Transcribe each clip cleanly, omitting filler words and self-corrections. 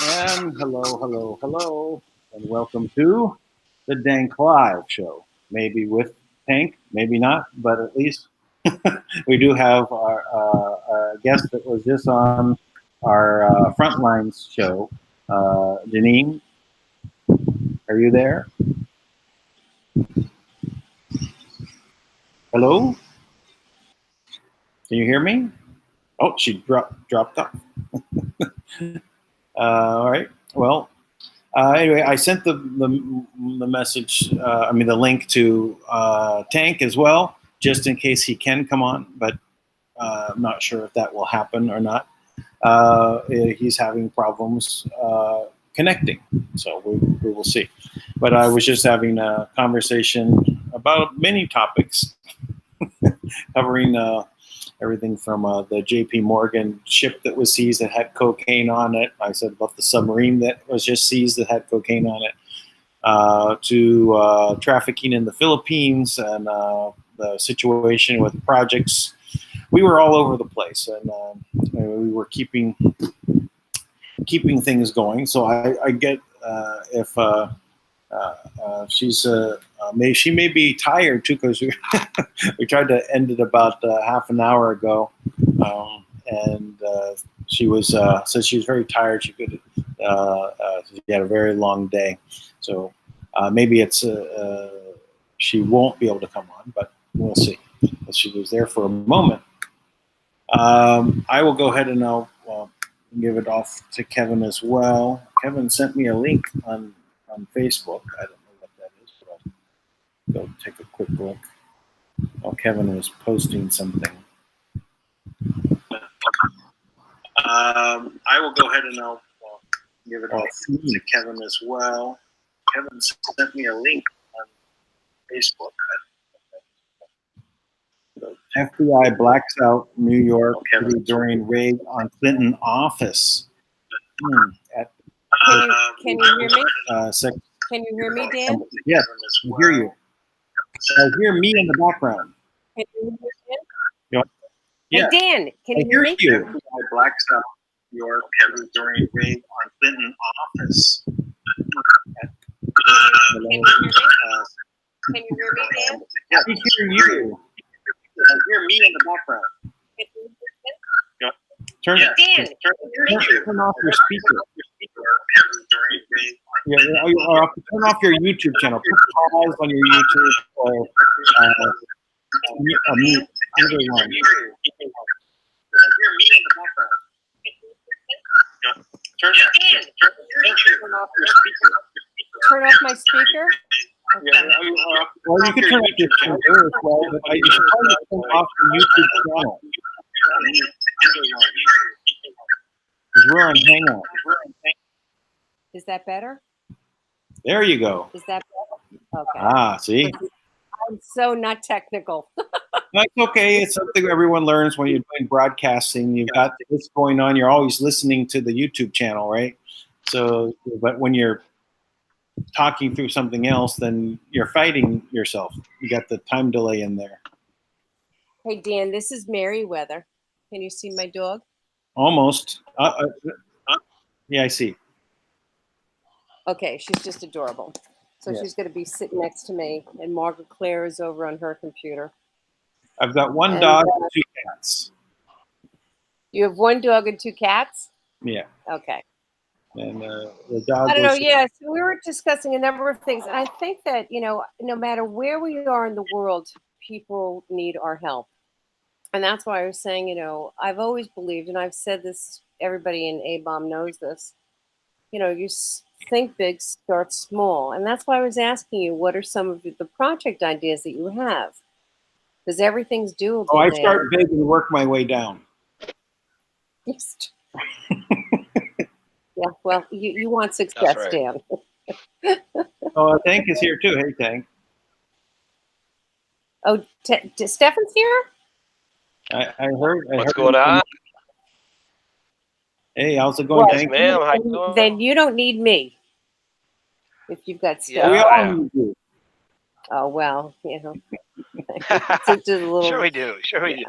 And hello, and welcome to the Dank Live show. Maybe with Tank, maybe not, but at least we do have our guest that was just on our Frontlines show. Janine, are you there? Hello? Can you hear me? Oh, she dropped off. All right. Well, anyway, I sent the message. The link to Tank as well, just in case he can come on. But I'm not sure if that will happen or not. He's having problems connecting, so we will see. But I was just having a conversation about many topics, covering everything from the J.P. Morgan ship that was seized that had cocaine on it. I said about the submarine that was just seized that had cocaine on it, to trafficking in the Philippines and the situation with projects. We were all over the place, and we were keeping things going. So I get if she may be tired too, because we tried to end it about half an hour ago, and she was said she was very tired. She had a very long day, so maybe it's she won't be able to come on, but we'll see. But she was there for a moment. I will go ahead and I'll give it off to Kevin as well. Kevin sent me a link on Facebook. I don't know what that is, but I'll go take a quick look. While Kevin was posting something. I will go ahead and I'll give it off to Kevin as well. Kevin sent me a link on Facebook. FBI blacks out New York during raid on Clinton office. Can you hear me? Can you hear me, Dan? Yes, I hear you. I hear me in the background. Can you hear me, Dan? Yeah. Hey, Dan, can you hear me? You. FBI blacks out New York during raid on Clinton office. Can you hear me? Can you hear me, Dan? Yeah, I hear you. I hear me in the background. Turn off your speaker. Yeah, turn off your YouTube channel. Put pause on your YouTube or mute. Either one. Turn off my speaker? Okay. Well, you can turn off your speaker as well, but you should probably turn off the YouTube channel. Because we're on Hangout. Is that better? There you go. Is that better? Okay. See? I'm so not technical. That's okay. It's something everyone learns when you're doing broadcasting. You've got this going on. You're always listening to the YouTube channel, right? So, but when you're talking through something else, then you're fighting yourself. You got the time delay in there. Hey, Dan, this is Meriwether. Can you see my dog? Almost. Yeah, I see. Okay, she's just adorable. So Yeah. she's going to be sitting next to me, and Margaret Claire is over on her computer. I've got one And, dog and 2 cats. You have 1 dog and 2 cats? Yeah. Okay. And the dog I don't know. was. Yeah, so we were discussing a number of things, and I think that no matter where we are in the world, people need our help, and that's why I was saying, I've always believed, and I've said this. Everybody in ABOM knows this. You think big, start small, and that's why I was asking you, what are some of the project ideas that you have? Because everything's doable. Oh, I Dan. start big and work my way down. Yeah, well, you want success, right. Dan. Oh, Dank is here too. Hey, Dank. Oh, Stefan's here? I heard. What's going on? Hey, how's it going, Well, Dank? Ma'am, how you doing? Then you don't need me if you've got stuff. Yeah, We I all am. need you. Oh well, It's a little, Sure we do. Sure we do.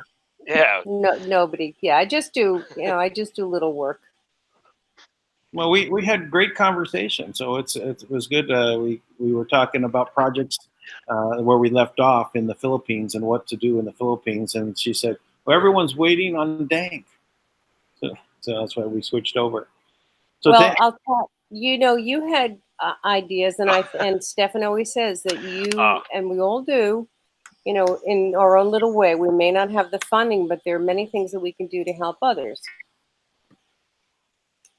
Yeah. no, nobody. Yeah, I just do. I just do little work. Well, we had great conversation, so it was good. We were talking about projects where we left off in the Philippines and what to do in the Philippines, and she said, "Well, everyone's waiting on Dank," so that's why we switched over. So Well, Dank, I'll tell you had ideas, and Stefan always says that you and we all do. In our own little way. We may not have the funding, but there are many things that we can do to help others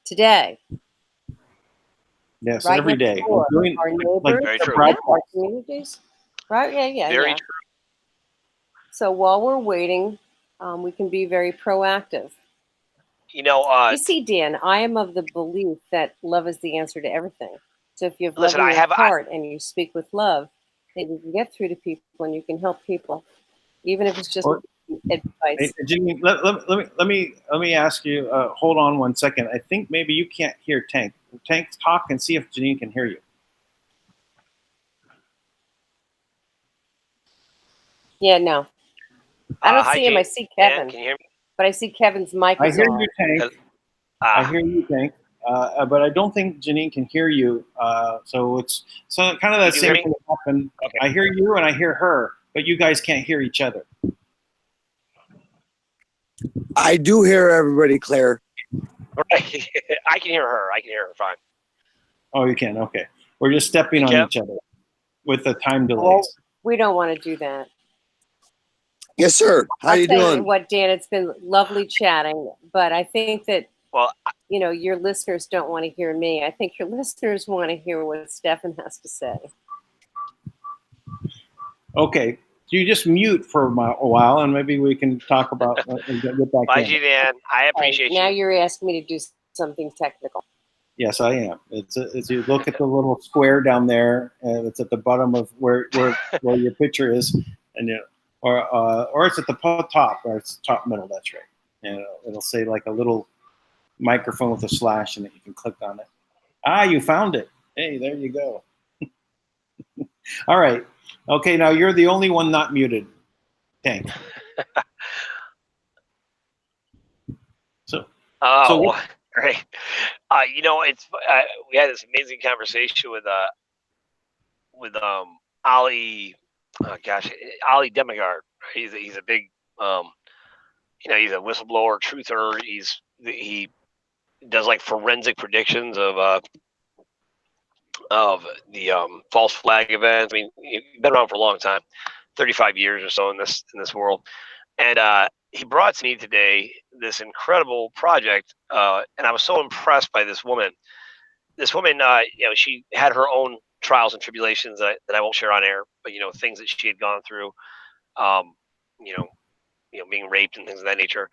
today. yes, Right every next day. door, I'm doing our neighbors, like Very the true. yeah, broadcast. our communities. Right? Yeah. Very true. So while we're waiting, we can be very proactive. You see, Dan, I am of the belief that love is the answer to everything. So if you have Listen, love in I your have- heart and you speak with love, then you can get through to people and you can help people, even if it's just Or- advice. Hey, Jimmy, let me ask you. Hold on one second. I think maybe you can't hear Tank. Tank, talk and see if Janine can hear you. Yeah, no. I don't hi, see him. I Jane. see Dan, Kevin, can you hear me? but I see Kevin's mic I is hear on. you, Tank. I hear you, Tank. But I don't think Janine can hear you. So it's kind of that You do same hear thing that happened. Okay. I hear you and I hear her, but you guys can't hear each other. I do hear everybody, Claire. Right. I can hear her. I can hear her fine. Oh, you can. Okay. We're just stepping on Kev? each other with the time Oh, delays. we don't want to do that. Yes, sir. How I'll you tell you doing? what, Dan, it's been lovely chatting, but I think that, Well, your listeners don't want to hear me. I think your listeners want to hear what Stefan has to say. Okay. So you just mute for a while, and maybe we can talk about get back bye, in. Dan. I appreciate Now you. you're asking me to do something technical. Yes, I am. It's you look at the little square down there, and it's at the bottom of where your picture is, and or it's at the top, or it's top middle. That's right. And it'll say like a little microphone with a slash, and you can click on it. Ah, you found it. Hey, there you go. All right. Okay, now you're the only one not muted. Tank. So Oh, great. It's we had this amazing conversation with Ali. Oh gosh, Ali Demigard. He's a big he's a whistleblower, truther. He does like forensic predictions of the false flag events. I mean, he's been around for a long time, 35 years or so in this world. And he brought to me today this incredible project, and I was so impressed by this woman. This woman, she had her own trials and tribulations that I won't share on air, but things that she had gone through, um, being raped and things of that nature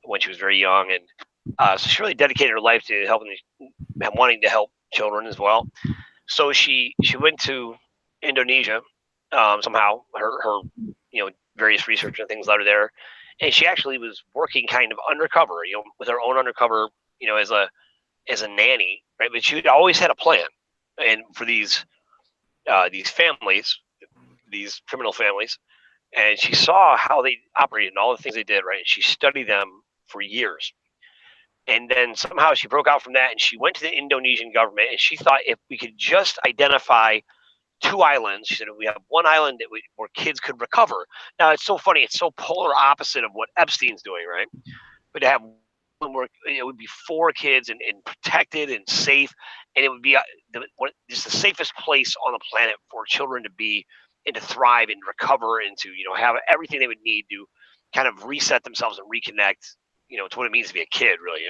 when she was very young, and so she really dedicated her life to wanting to help children as well. So she went to Indonesia somehow. Her various research and things led her there, and she actually was working kind of undercover, with her own undercover, as a nanny, right? But she always had a plan. and for these families, these criminal families, and she saw how they operated and all the things they did, right? And she studied them for years. And then somehow she broke out from that and she went to the Indonesian government and she thought if we could just identify 2 islands, she said if we have one island where kids could recover. Now it's so funny, it's so polar opposite of what Epstein's doing, right? But to have one where it would be 4 kids and protected and safe, and it would be just the safest place on the planet for children to be and to thrive and recover and to have everything they would need to kind of reset themselves and reconnect, to what it means to be a kid, really,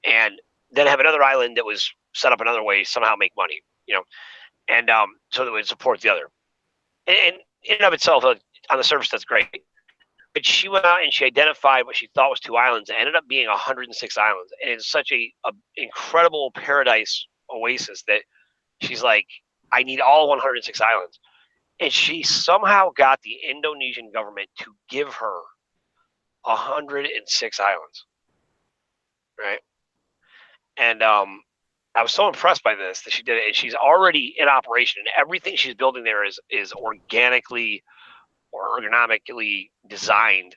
and then have another island that was set up another way, somehow make money, and so that would support the other. And in and of itself, on the surface, that's great. But she went out and she identified what she thought was 2 islands. It ended up being 106 islands, and it's such a incredible paradise oasis that she's like, I need all 106 islands. And she somehow got the Indonesian government to give her 106 islands, right? And I was so impressed by this that she did it, and she's already in operation, and everything she's building there is organically or ergonomically designed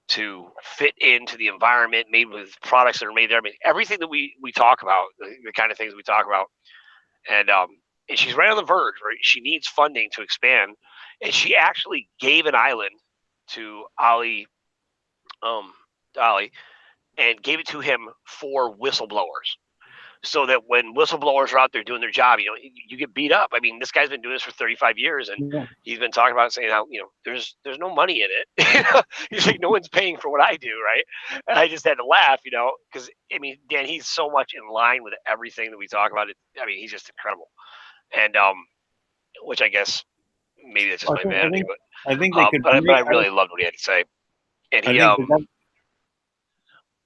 to fit into the environment, made with products that are made there. I mean, everything that we talk about, the kind of things we talk about, and she's right on the verge, right? She needs funding to expand, and she actually gave an island to Ali, and gave it to him for whistleblowers. So that when whistleblowers are out there doing their job, you get beat up. I mean, this guy's been doing this for 35 years, and he's been talking about saying how there's no money in it. He's like, no one's paying for what I do, right? And I just had to laugh, because I mean, Dan, he's so much in line with everything that we talk about. I mean, he's just incredible, and which I guess maybe that's just my vanity, I think they could. But I really loved what he had to say, and he.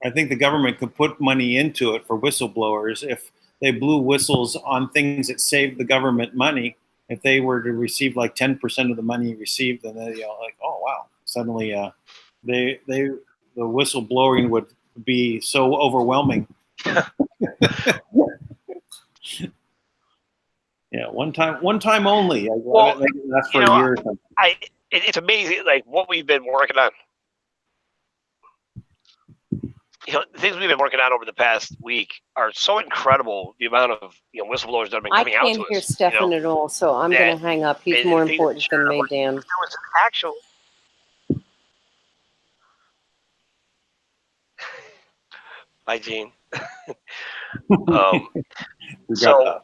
I think the government could put money into it for whistleblowers if they blew whistles on things that saved the government money. If they were to receive like 10% of the money received, then they like, oh wow, suddenly the whistleblowing would be so overwhelming. Yeah, one time only. Well, that's for a year or something. It's amazing, like what we've been working on. The things we've been working on over the past week are so incredible. The amount of whistleblowers that have been coming out to us. I can't hear Stefan at all, so I'm going to hang up. He's more important than me, Dan. There was an actual. Hi, Gene. So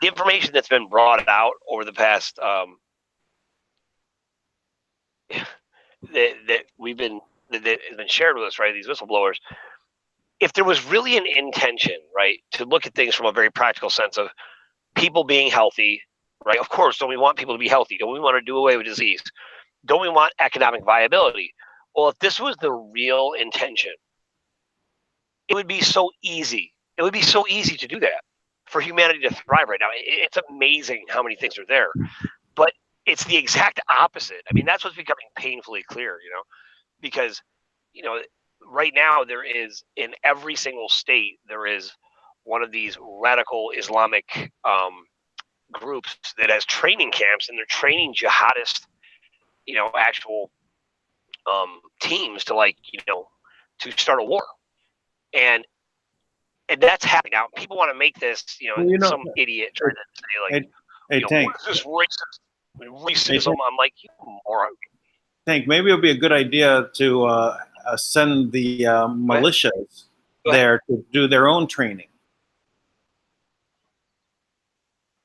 the information that's been brought out over the past that we've been. That has been shared with us, right? These whistleblowers. If there was really an intention, right, to look at things from a very practical sense of people being healthy, right? Of course, don't we want people to be healthy? Don't we want to do away with disease? Don't we want economic viability? Well, if this was the real intention, it would be so easy. It would be so easy to do that for humanity to thrive right now. It's amazing how many things are there, but it's the exact opposite. I mean, that's what's becoming painfully clear, because right now there is in every single state there is one of these radical Islamic groups that has training camps, and they're training jihadist actual teams to to start a war, and that's happening now. People want to make this some idiot trying to say Tank, what is this racism? I'm like, you moron. Tank, maybe it would be a good idea to send the militias there to do their own training.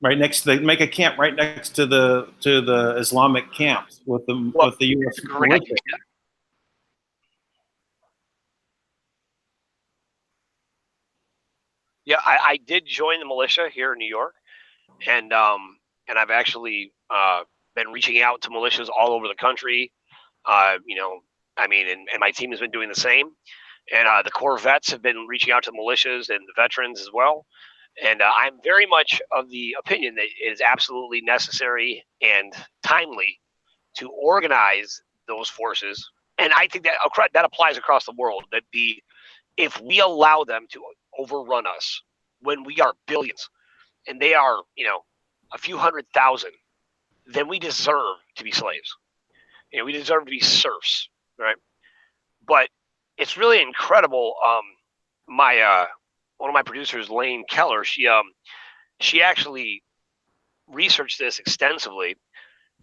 Right next to make a camp right next to the Islamic camps with the U.S. militia. Yeah, I did join the militia here in New York, and I've actually been reaching out to militias all over the country. And my team has been doing the same. And the Corps vets have been reaching out to militias and the veterans as well. And I'm very much of the opinion that it is absolutely necessary and timely to organize those forces. And I think that applies across the world. That if we allow them to overrun us when we are billions, and they are, a few 100,000, then we deserve to be slaves. We deserve to be serfs, right? But it's really incredible. My one of my producers, Lane Keller, she actually researched this extensively,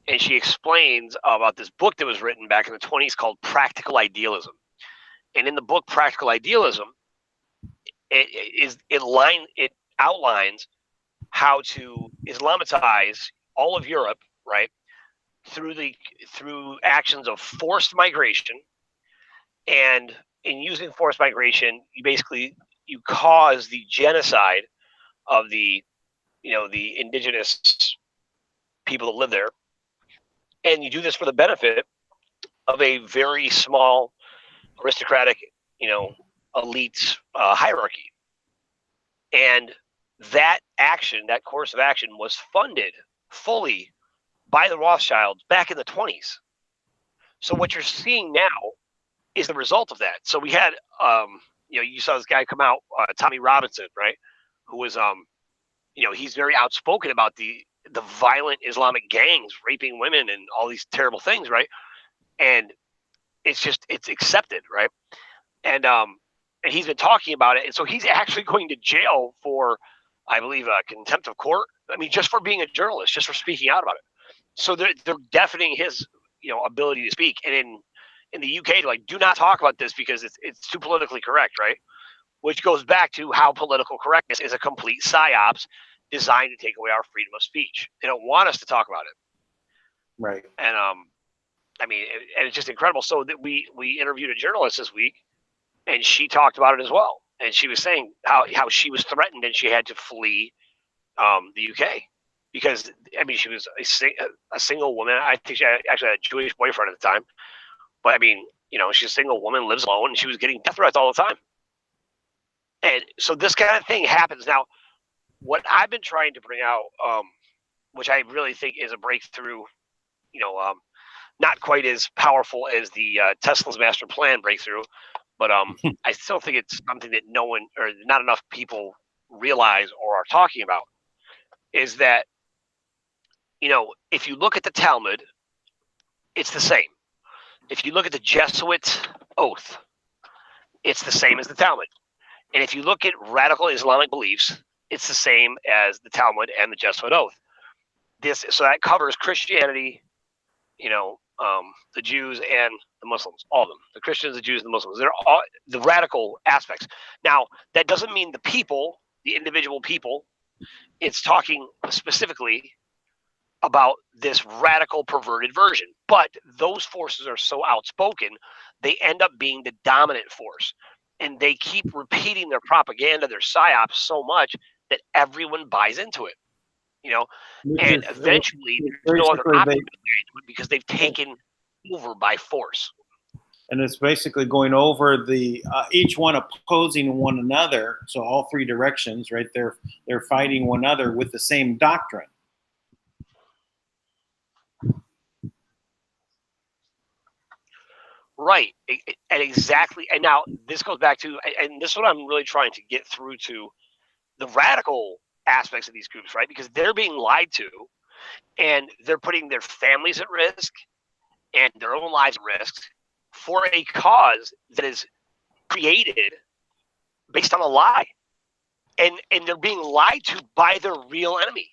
and she explains about this book that was written back in the 1920s called Practical Idealism. And in the book Practical Idealism, it outlines how to Islamitize all of Europe, right, through actions of forced migration. And in using forced migration, you cause the genocide of the indigenous people that live there, and you do this for the benefit of a very small aristocratic, elite hierarchy. And that course of action, was funded fully by the Rothschilds back in the 1920s. So what you're seeing now is the result of that. So we had, you saw this guy come out, Tommy Robinson, right? Who was, he's very outspoken about the violent Islamic gangs raping women and all these terrible things, right? And it's accepted, right? And he's been talking about it, and so he's actually going to jail for, I believe, contempt of court. I mean, just for being a journalist, just for speaking out about it. So they're deafening his, ability to speak. And in the UK, they're like, do not talk about this because it's too politically correct, right? Which goes back to how political correctness is a complete psyops designed to take away our freedom of speech. They don't want us to talk about it. Right. And and it's just incredible. So that we interviewed a journalist this week, and she talked about it as well. And she was saying how she was threatened and she had to flee the UK because, she was a single woman. I think she actually had a Jewish boyfriend at the time. But, she's a single woman, lives alone, and she was getting death threats all the time. And so this kind of thing happens. Now, what I've been trying to bring out, which I really think is a breakthrough, not quite as powerful as the Tesla's master plan breakthrough, but I still think it's something that no one or not enough people realize or are talking about, is that, if you look at the Talmud, it's the same. If you look at the Jesuit oath, it's the same as the Talmud. And if you look at radical Islamic beliefs, it's the same as the Talmud and the Jesuit oath. So that covers Christianity, the Jews and the Muslims, all of them, the Christians, the Jews, and the Muslims. They're all the radical aspects. Now, that doesn't mean the people, the individual people. It's talking specifically about this radical perverted version. But those forces are so outspoken, they end up being the dominant force. And they keep repeating their propaganda, their psyops so much that everyone buys into it. And eventually there's no other option because they've taken over by force. And it's basically going over the each one opposing one another. So all three directions, right? They're fighting one another with the same doctrine. Right, and exactly. And now this goes back to, and this is what I'm really trying to get through to, the radical aspects of these groups, right? Because they're being lied to, and they're putting their families at risk and their own lives at risk for a cause that is created based on a lie. And they're being lied to by their real enemy.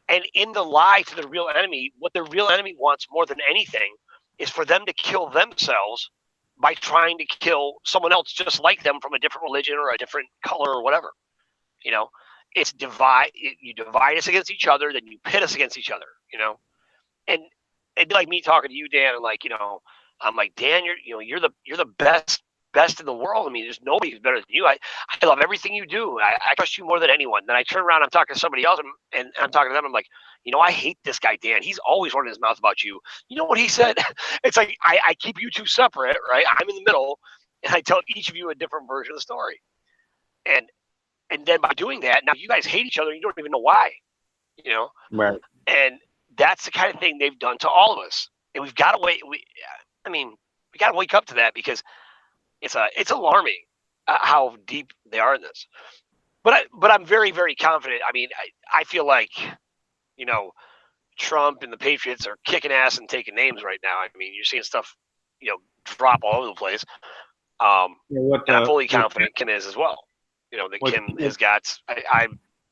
And in the lie to the real enemy, what the real enemy wants more than anything is for them to kill themselves by trying to kill someone else just like them from a different religion or a different color or whatever. It's divide. You divide us against each other, then you pit us against each other. And it'd be like me talking to you, Dan, and I'm like, Dan, you're the best in the world. There's nobody who's better than you. I love everything you do. I trust you more than anyone. Then I turn around, I'm talking to somebody else, and I'm talking to them. I'm like, I hate this guy, Dan. He's always running his mouth about you. You know what he said? It's like I keep you two separate, right? I'm in the middle, and I tell each of you a different version of the story. And then by doing that, now you guys hate each other. And you don't even know why. Right. And that's the kind of thing they've done to all of us. And we've got to wait. We got to wake up to that because it's alarming how deep they are in this. But I'm very, very confident. I mean, I feel like, you know, Trump and the Patriots are kicking ass and taking names right now. I mean, you're seeing stuff, drop all over the place. And I'm fully confident Kim is as well. That Kim has got.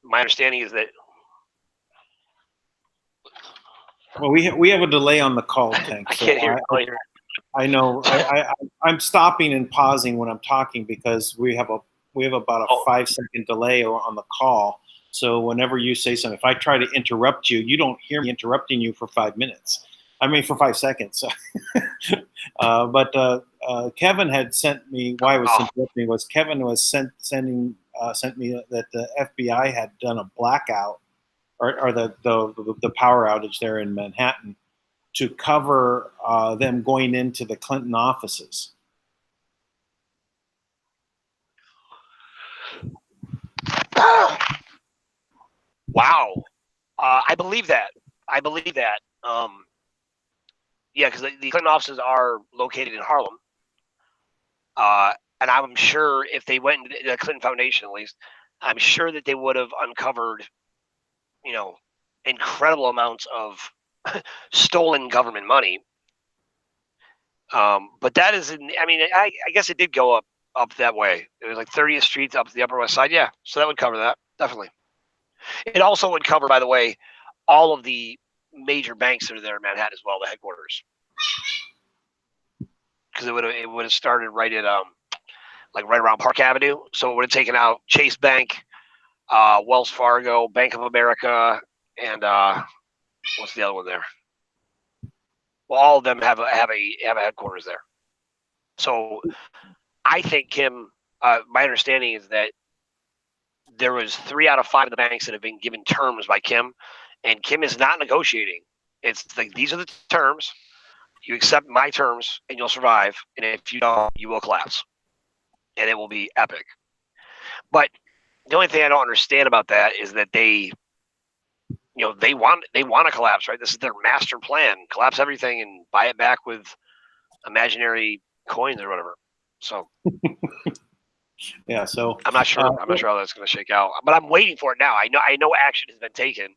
My understanding is that. Well, we have a delay on the call, Tank. I can't hear. I know. I'm stopping and pausing when I'm talking because we have about a 5-second delay on the call. So whenever you say something, if I try to interrupt you, you don't hear me interrupting you for 5 minutes. I mean, for 5 seconds. But Kevin had sent me. Why I was interrupting was Kevin was sent me that the FBI had done a blackout or the power outage there in Manhattan to cover them going into the Clinton offices. Wow. I believe that. Yeah, because the Clinton offices are located in Harlem. And I'm sure if they went into the Clinton Foundation, at least, I'm sure that they would have uncovered, incredible amounts of stolen government money. But that is, I guess it did go up that way. It was like 30th Street up to the Upper West Side. Yeah, so that would cover that, definitely. It also would cover, by the way, all of the major banks that are there in Manhattan as well, the headquarters. Because it would have started right at right around Park Avenue. So it would have taken out Chase Bank, Wells Fargo, Bank of America, and what's the other one there? Well, all of them have a headquarters there. So I think Kim. My understanding is that there was 3 out of 5 of the banks that have been given terms by Kim, and Kim is not negotiating. It's like, these are the terms. You accept my terms, and you'll survive. And if you don't, you will collapse, and it will be epic. But the only thing I don't understand about that is that they want to collapse, right? This is their master plan: collapse everything and buy it back with imaginary coins or whatever. So. Yeah, so I'm not sure. I'm not sure how that's going to shake out, but I'm waiting for it now. I know action has been taken.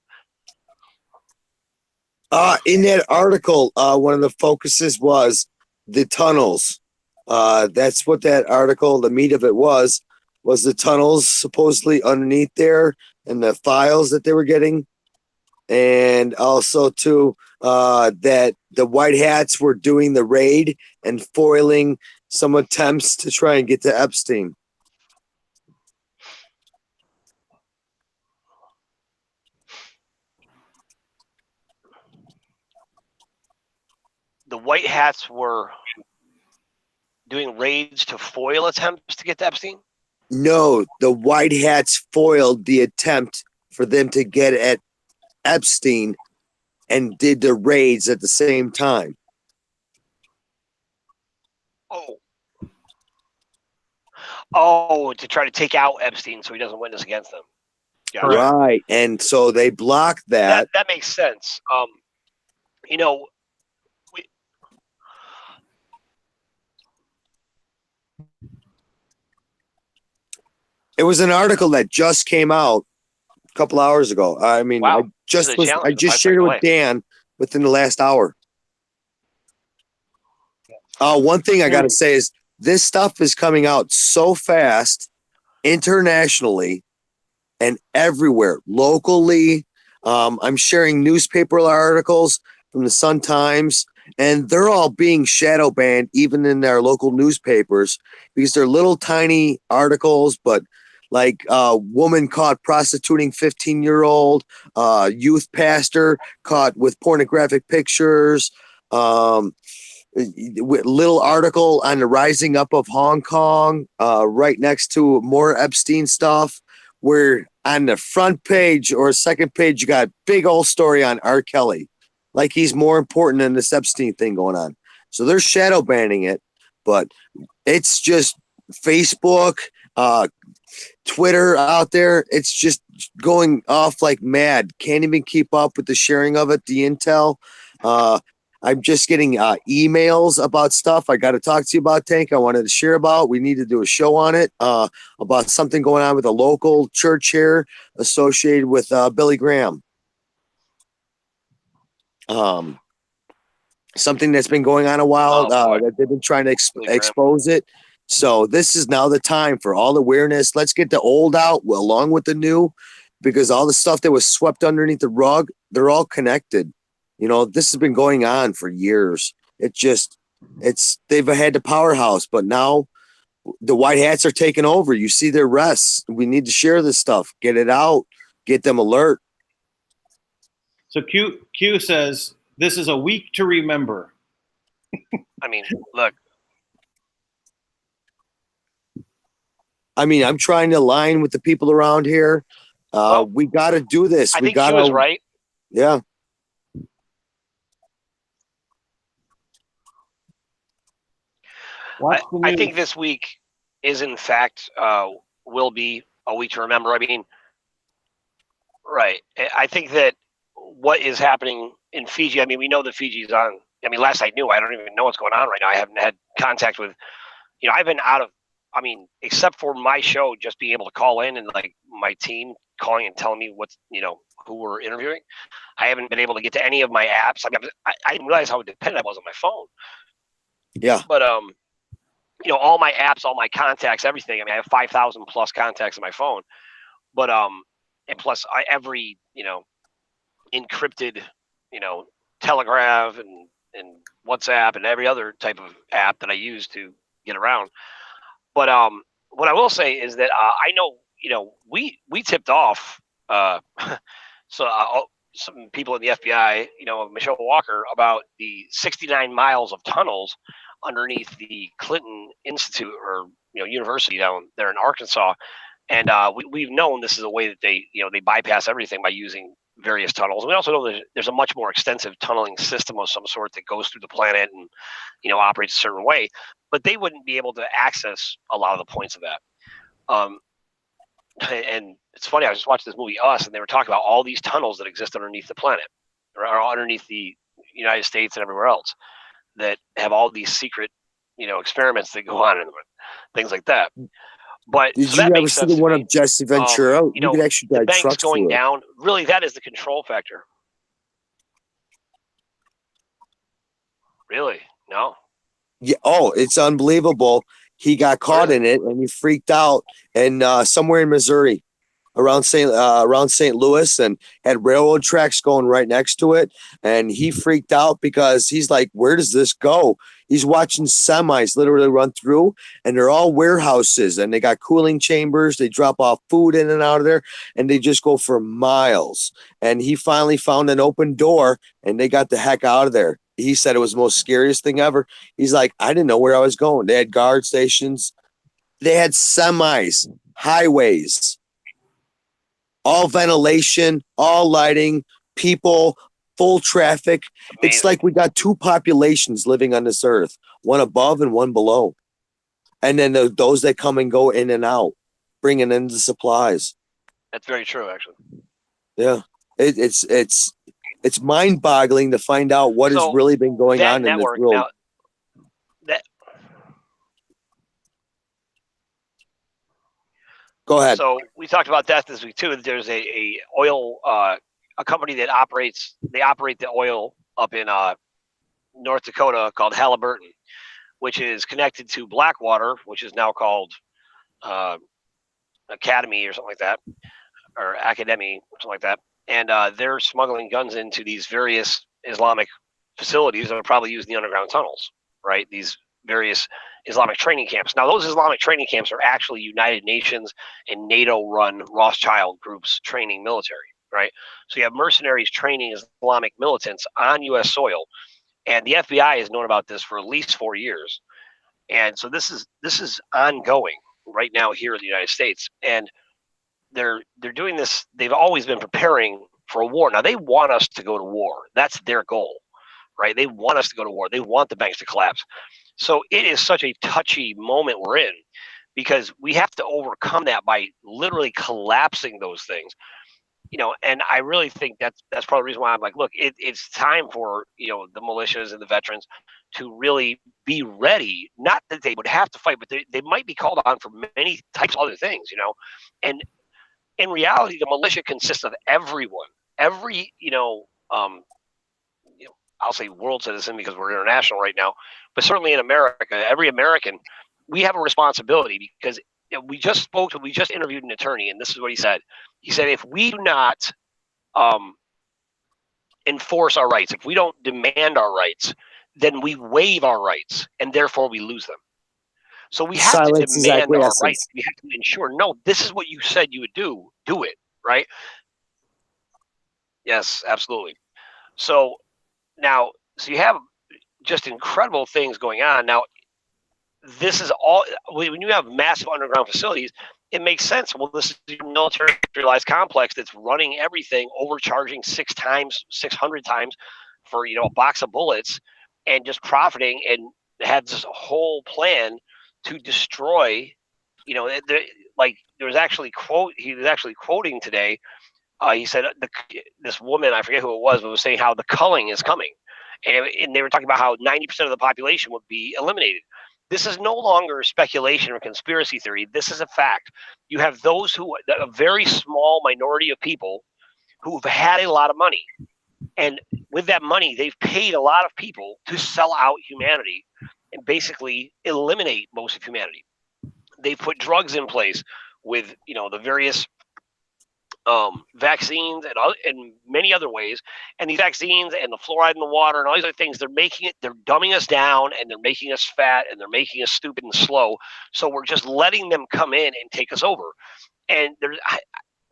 In that article, one of the focuses was the tunnels. That's what that article, the meat of it was the tunnels supposedly underneath there and the files that they were getting, and also too that the white hats were doing the raid and foiling some attempts to try and get to Epstein. The white hats were doing raids to foil attempts to get to Epstein? No, the white hats foiled the attempt for them to get at Epstein and did the raids at the same time. Oh, to try to take out Epstein so he doesn't witness against them. Yeah, right. And so they blocked that. That makes sense. It was an article that just came out a couple hours ago. I mean, wow. I just shared it with Dan within the last hour. One thing I got to say is this stuff is coming out so fast internationally and everywhere, locally. I'm sharing newspaper articles from the Sun-Times, and they're all being shadow banned even in their local newspapers because they're little tiny articles, but like woman caught prostituting 15-year-old, youth pastor caught with pornographic pictures, little article on the rising up of Hong Kong, right next to more Epstein stuff, where on the front page or second page, you got big old story on R. Kelly. Like he's more important than this Epstein thing going on. So they're shadow banning it, but it's just Facebook, Twitter out there. It's just going off like mad. Can't even keep up with the sharing of it, the intel. I'm just getting emails about stuff I got to talk to you about, Tank. I wanted to share about. We need to do a show on it about something going on with a local church here associated with Billy Graham. Something that's been going on a while that they've been trying to expose it. So this is now the time for all the awareness. Let's get the old out along with the new, because all the stuff that was swept underneath the rug, they're all connected. You know, this has been going on for years. They've had the powerhouse, but now the white hats are taking over. You see their rests. We need to share this stuff, get it out, get them alert. So Q says, this is a week to remember. I mean, look. I mean, I'm trying to align with the people around here. We got to do this. I think Q is right. Yeah. I think this week is, in fact, will be a week to remember. I mean, right. I think that what is happening in Fiji, I mean, we know that Fiji's on. I mean, last I knew, I don't even know what's going on right now. I haven't had contact with, I've been out of, I mean, except for my show, just being able to call in and like my team calling and telling me what's, who we're interviewing. I haven't been able to get to any of my apps. I didn't realize how dependent I was on my phone. Yeah. But, all my apps, all my contacts, everything. I mean, I have 5,000 plus contacts on my phone, but, and plus every, encrypted, Telegraph and WhatsApp and every other type of app that I use to get around. But what I will say is that I know, we tipped off some people in the FBI, Michelle Walker, about the 69 miles of tunnels underneath the Clinton Institute or university down there in Arkansas, and we've known this is a way that they bypass everything by using various tunnels. And we also know that there's a much more extensive tunneling system of some sort that goes through the planet and operates a certain way, but they wouldn't be able to access a lot of the points of that. And it's funny, I just watched this movie Us, and they were talking about all these tunnels that exist underneath the planet or underneath the United States and everywhere else that have all these secret experiments that go on in them, things like that. But did so you that ever see the one of Jesse Ventura? You could actually the drive bank's trucks going through it. down. Really, that is the control factor. Really? No. Yeah. Oh, it's unbelievable. He got caught in it and he freaked out, and somewhere in Missouri, around St. Louis, and had railroad tracks going right next to it. And he freaked out because he's like, where does this go? He's watching semis literally run through, and they're all warehouses, and they got cooling chambers. They drop off food in and out of there, and they just go for miles. And he finally found an open door, and they got the heck out of there. He said it was the most scariest thing ever. He's like, I didn't know where I was going. They had guard stations. They had semis, highways, all ventilation, all lighting, people, full traffic. Amazing. It's like we got two populations living on this earth, one above and one below. And then those that come and go in and out, bringing in the supplies. That's very true, actually. Yeah. It's mind-boggling to find out what has really been going on in this world. Now, go ahead. So we talked about that this week too. There's a oil a company that operates the oil up in North Dakota called Halliburton, which is connected to Blackwater, which is now called Academy or something like that, or Academy or something like that. And they're smuggling guns into these various Islamic facilities that are probably using the underground tunnels, right? These various Islamic training camps. Now, those Islamic training camps are actually United Nations and NATO-run Rothschild groups training military, right? So you have mercenaries training Islamic militants on U.S. soil, and the FBI has known about this for at least 4 years. And so this is ongoing right now here in the United States, and they're doing this. They've always been preparing for a war. Now they want us to go to war. That's their goal, right? They want us to go to war. They want the banks to collapse. So it is such a touchy moment we're in, because we have to overcome that by literally collapsing those things. and I really think that's part of the reason why I'm like, look, it's time for the militias and the veterans to really be ready. Not that they would have to fight, but they might be called on for many types of other things, And in reality, the militia consists of everyone, every I'll say world citizen because we're international right now, but certainly in America, every American, we have a responsibility because we just interviewed an attorney, and this is what he said. He said, if we do not enforce our rights, if we don't demand our rights, then we waive our rights, and therefore we lose them. So we have Silence to is demand our acquiescence. rights. We have to ensure, no, this is what you said you would do. Do it, right? Yes, absolutely. So now, so you have just incredible things going on. Now, this is all, when you have massive underground facilities, it makes sense. Well, this is your military industrialized complex that's running everything, overcharging 600 times for a box of bullets, and just profiting, and had this whole plan to destroy. Like there was actually he was actually quoting today. He said this woman, I forget who it was, but was saying how the culling is coming, and they were talking about how 90% of the population would be eliminated. This is no longer speculation or conspiracy theory. This is a fact. You have a very small minority of people who've had a lot of money. And with that money, they've paid a lot of people to sell out humanity and basically eliminate most of humanity. They've put drugs in place with, the various vaccines and many other ways, and these vaccines and the fluoride in the water and all these other things, they're dumbing us down, and they're making us fat, and they're making us stupid and slow. So we're just letting them come in and take us over. And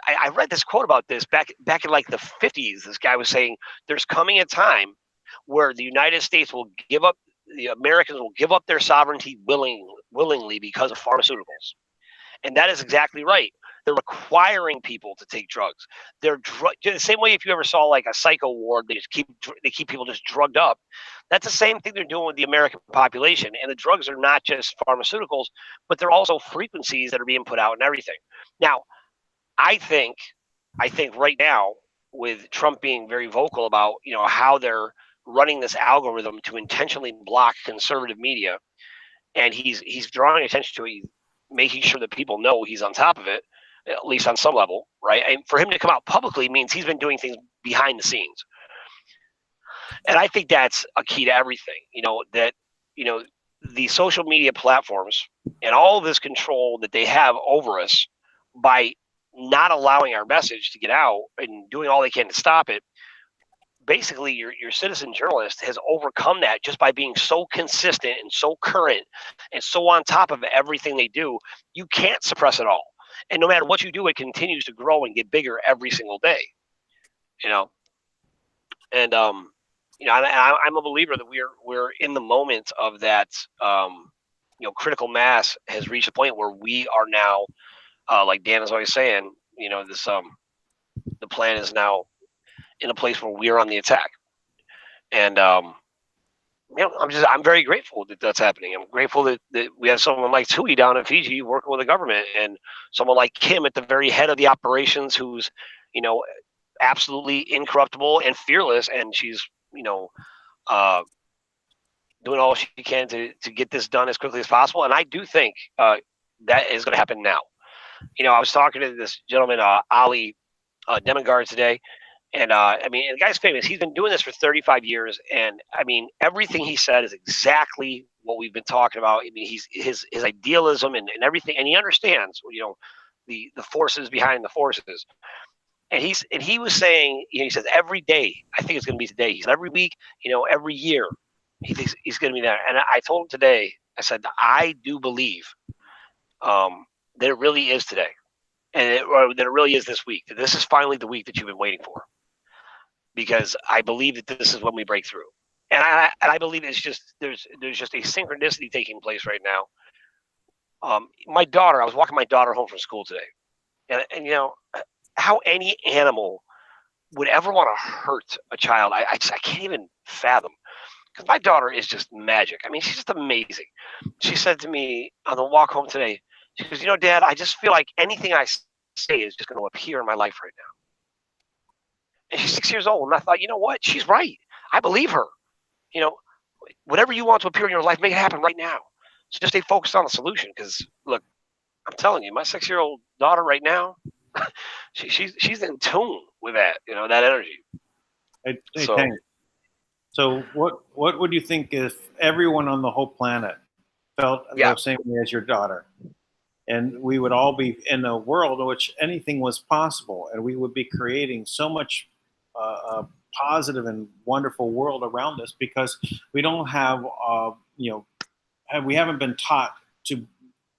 I read this quote about this back in like the 50s. This guy was saying there's coming a time where the Americans will give up their sovereignty willingly because of pharmaceuticals. And that is exactly right. They're requiring people to take drugs. They're the same way if you ever saw like a psycho ward, they keep people just drugged up. That's the same thing they're doing with the American population. And the drugs are not just pharmaceuticals, but they're also frequencies that are being put out and everything. Now, I think right now, with Trump being very vocal about how they're running this algorithm to intentionally block conservative media, and he's drawing attention to it, making sure that people know he's on top of it, at least on some level, right? And for him to come out publicly means he's been doing things behind the scenes. And I think that's a key to everything, that the social media platforms and all this control that they have over us by not allowing our message to get out and doing all they can to stop it. Basically, your citizen journalist has overcome that just by being so consistent and so current and so on top of everything they do. You can't suppress it all. And no matter what you do, it continues to grow and get bigger every single day. And I'm a believer that we're in the moment of that. Critical mass has reached a point where we are now, like Dan is always saying, this the plan is now in a place where we're on the attack. And I'm very grateful that that's happening. I'm grateful that we have someone like Tui down in Fiji working with the government, and someone like Kim at the very head of the operations, who's absolutely incorruptible and fearless, and she's doing all she can to get this done as quickly as possible. And I do think that is going to happen now. I was talking to this gentleman, Ali Demigard, today. And the guy's famous. He's been doing this for 35 years. And everything he said is exactly what we've been talking about. His idealism and everything. And he understands, the forces behind the forces. And he was saying, he says every day, I think it's going to be today. He said every week, every year, he thinks he's going to be there. And I told him today, I said, I do believe that it really is today. Or that it really is this week. That this is finally the week that you've been waiting for. Because I believe that this is when we break through, and I believe it's just there's just a synchronicity taking place right now. My daughter, I was walking my daughter home from school today, and how any animal would ever want to hurt a child, I can't even fathom. Because my daughter is just magic. She's just amazing. She said to me on the walk home today, she goes, Dad, I just feel like anything I say is just going to appear in my life right now. And she's 6 years old. And I thought, you know what? She's right. I believe her. You know, whatever you want to appear in your life, make it happen right now. So just stay focused on the solution. Because look, I'm telling you, my 6-year-old daughter right now, she's in tune with that, that energy. Hey, So- Tank. So what would you think if everyone on the whole planet felt Yeah. the same way as your daughter? And we would all be in a world in which anything was possible, and we would be creating so much a positive and wonderful world around us because we don't have, we haven't been taught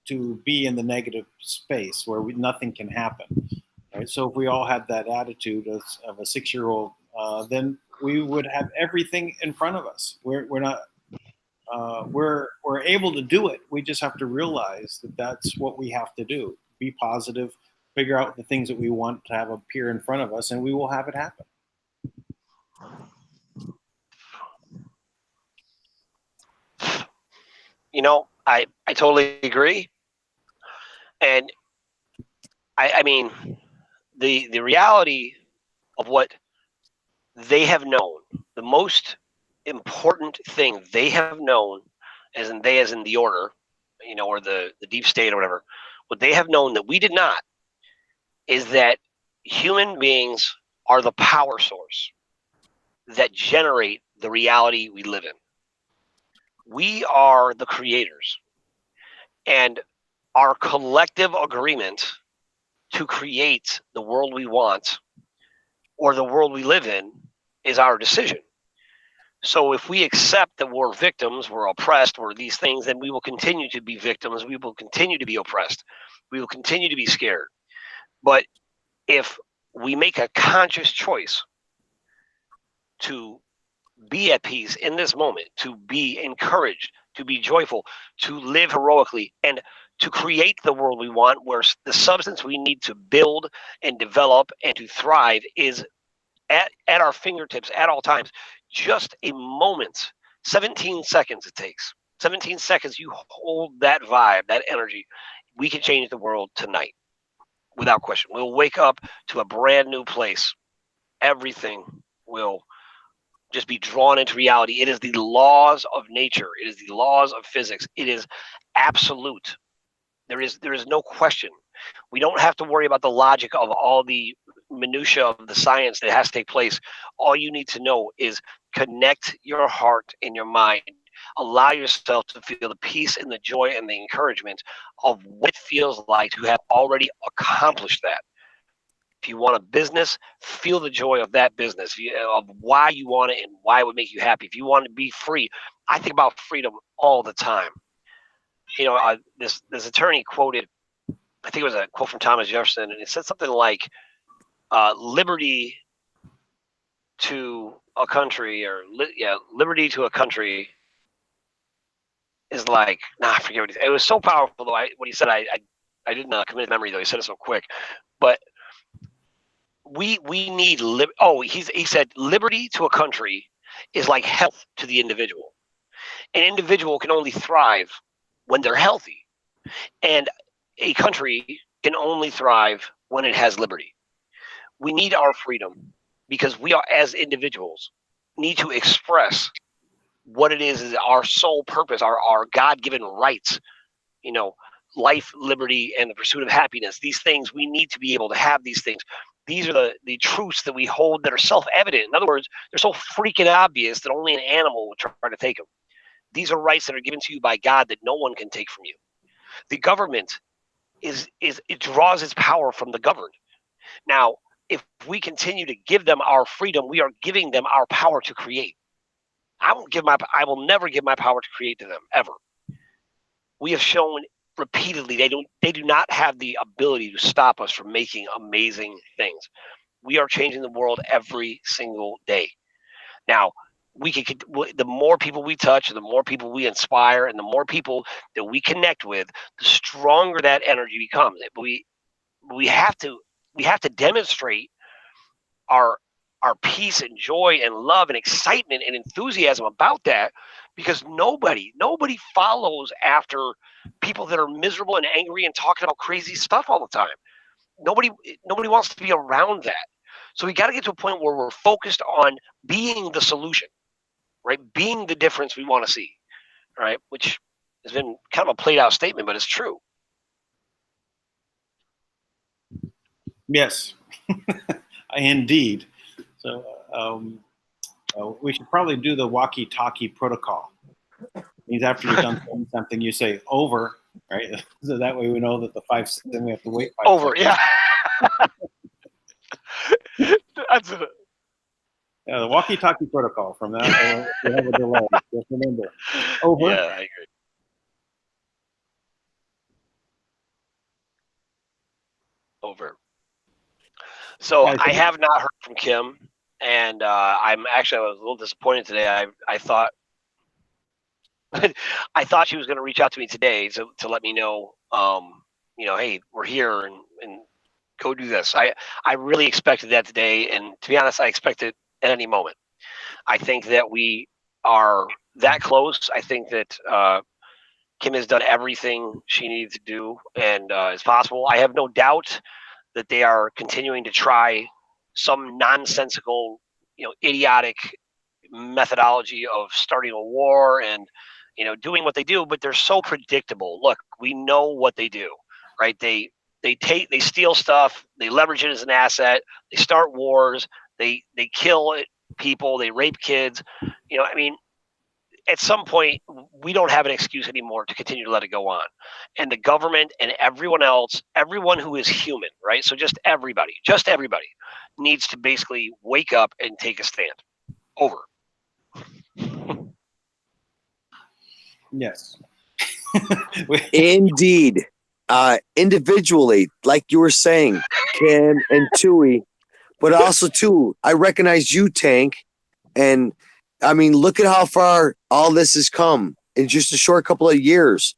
to be in the negative space where nothing can happen. Right? So if we all had that attitude of a 6-year-old, then we would have everything in front of us. We're not. We're able to do it. We just have to realize that that's what we have to do. Be positive, figure out the things that we want to have appear in front of us, and we will have it happen. I totally agree. And I mean, the reality of what they have known, the most important thing they have known, as in the order, or the deep state or whatever, what they have known that we did not, is that human beings are the power source that generate the reality we live in. We are the creators, and our collective agreement to create the world we want or the world we live in is our decision. So if we accept that we're victims, we're oppressed, we're these things, then we will continue to be victims. We will continue to be oppressed. We will continue to be scared. But if we make a conscious choice to be at peace in this moment, to be encouraged, to be joyful, to live heroically, and to create the world we want, where the substance we need to build and develop and to thrive is at our fingertips at all times. Just a moment, 17 seconds it takes. 17 seconds, you hold that vibe, that energy. We can change the world tonight, without question. We'll wake up to a brand new place. Everything will just be drawn into reality. It is the laws of nature. It is the laws of physics. It is absolute. There is no question. We don't have to worry about the logic of all the minutia of the science that has to take place. All you need to know is connect your heart and your mind. Allow yourself to feel the peace and the joy and the encouragement of what it feels like to have already accomplished that. If you want a business, feel the joy of that business, of why you want it and why it would make you happy. If you want to be free, I think about freedom all the time. This attorney quoted, I think it was a quote from Thomas Jefferson, and it said something like, liberty to a country, liberty to a country is like, I forget what he said. It was so powerful, though. What he said, I didn't commit memory, though. He said it so quick. But we need, he said, liberty to a country is like health to the individual. An individual can only thrive when they're healthy. And a country can only thrive when it has liberty. We need our freedom because we are, as individuals, need to express what it is our sole purpose, our God-given rights, life, liberty, and the pursuit of happiness. These things, we need to be able to have these things. These are the truths that we hold that are self-evident. In other words, they're so freaking obvious that only an animal would try to take them. These are rights that are given to you by God that no one can take from you. The government it draws its power from the governed. Now, if we continue to give them our freedom, we are giving them our power to create. I will never give my power to create to them, ever. We have shown repeatedly they do not have the ability to stop us from making amazing things. We are changing the world every single day. Now, the more people we touch, the more people we inspire, and the more people that we connect with, the stronger that energy becomes. But we have to demonstrate our peace and joy and love and excitement and enthusiasm about that, because nobody follows after people that are miserable and angry and talking about crazy stuff all the time. Nobody wants to be around that. So we got to get to a point where we're focused on being the solution, right? Being the difference we want to see, right? Which has been kind of a played out statement, but it's true. Yes, indeed. So we should probably do the Walkie-Talky Protocol. It means after you're done saying something, you say over, right? So that way we know that then we have to wait 5 Over, seconds. yeah. That's it. Yeah, the Walkie-Talky Protocol. From that, we have a delay. Just remember, over. Yeah, I agree. Over. So I have not heard from Kim, and I was a little disappointed today. I thought I thought she was going to reach out to me today to let me know, hey, we're here and go do this. I really expected that today, and to be honest, I expected it at any moment. I think that we are that close. I think that Kim has done everything she needed to do and is possible. I have no doubt that they are continuing to try some nonsensical, idiotic methodology of starting a war and, doing what they do, but they're so predictable. Look, we know what they do, right? They steal stuff, they leverage it as an asset, they start wars, they kill people, they rape kids. At some point, we don't have an excuse anymore to continue to let it go on. And the government and everyone else, everyone who is human, right? So just everybody needs to basically wake up and take a stand. Over. Yes. Indeed. Individually, like you were saying, Kim and Tui, but also too, I recognize you, Tank, and I mean, look at how far all this has come in just a short couple of years.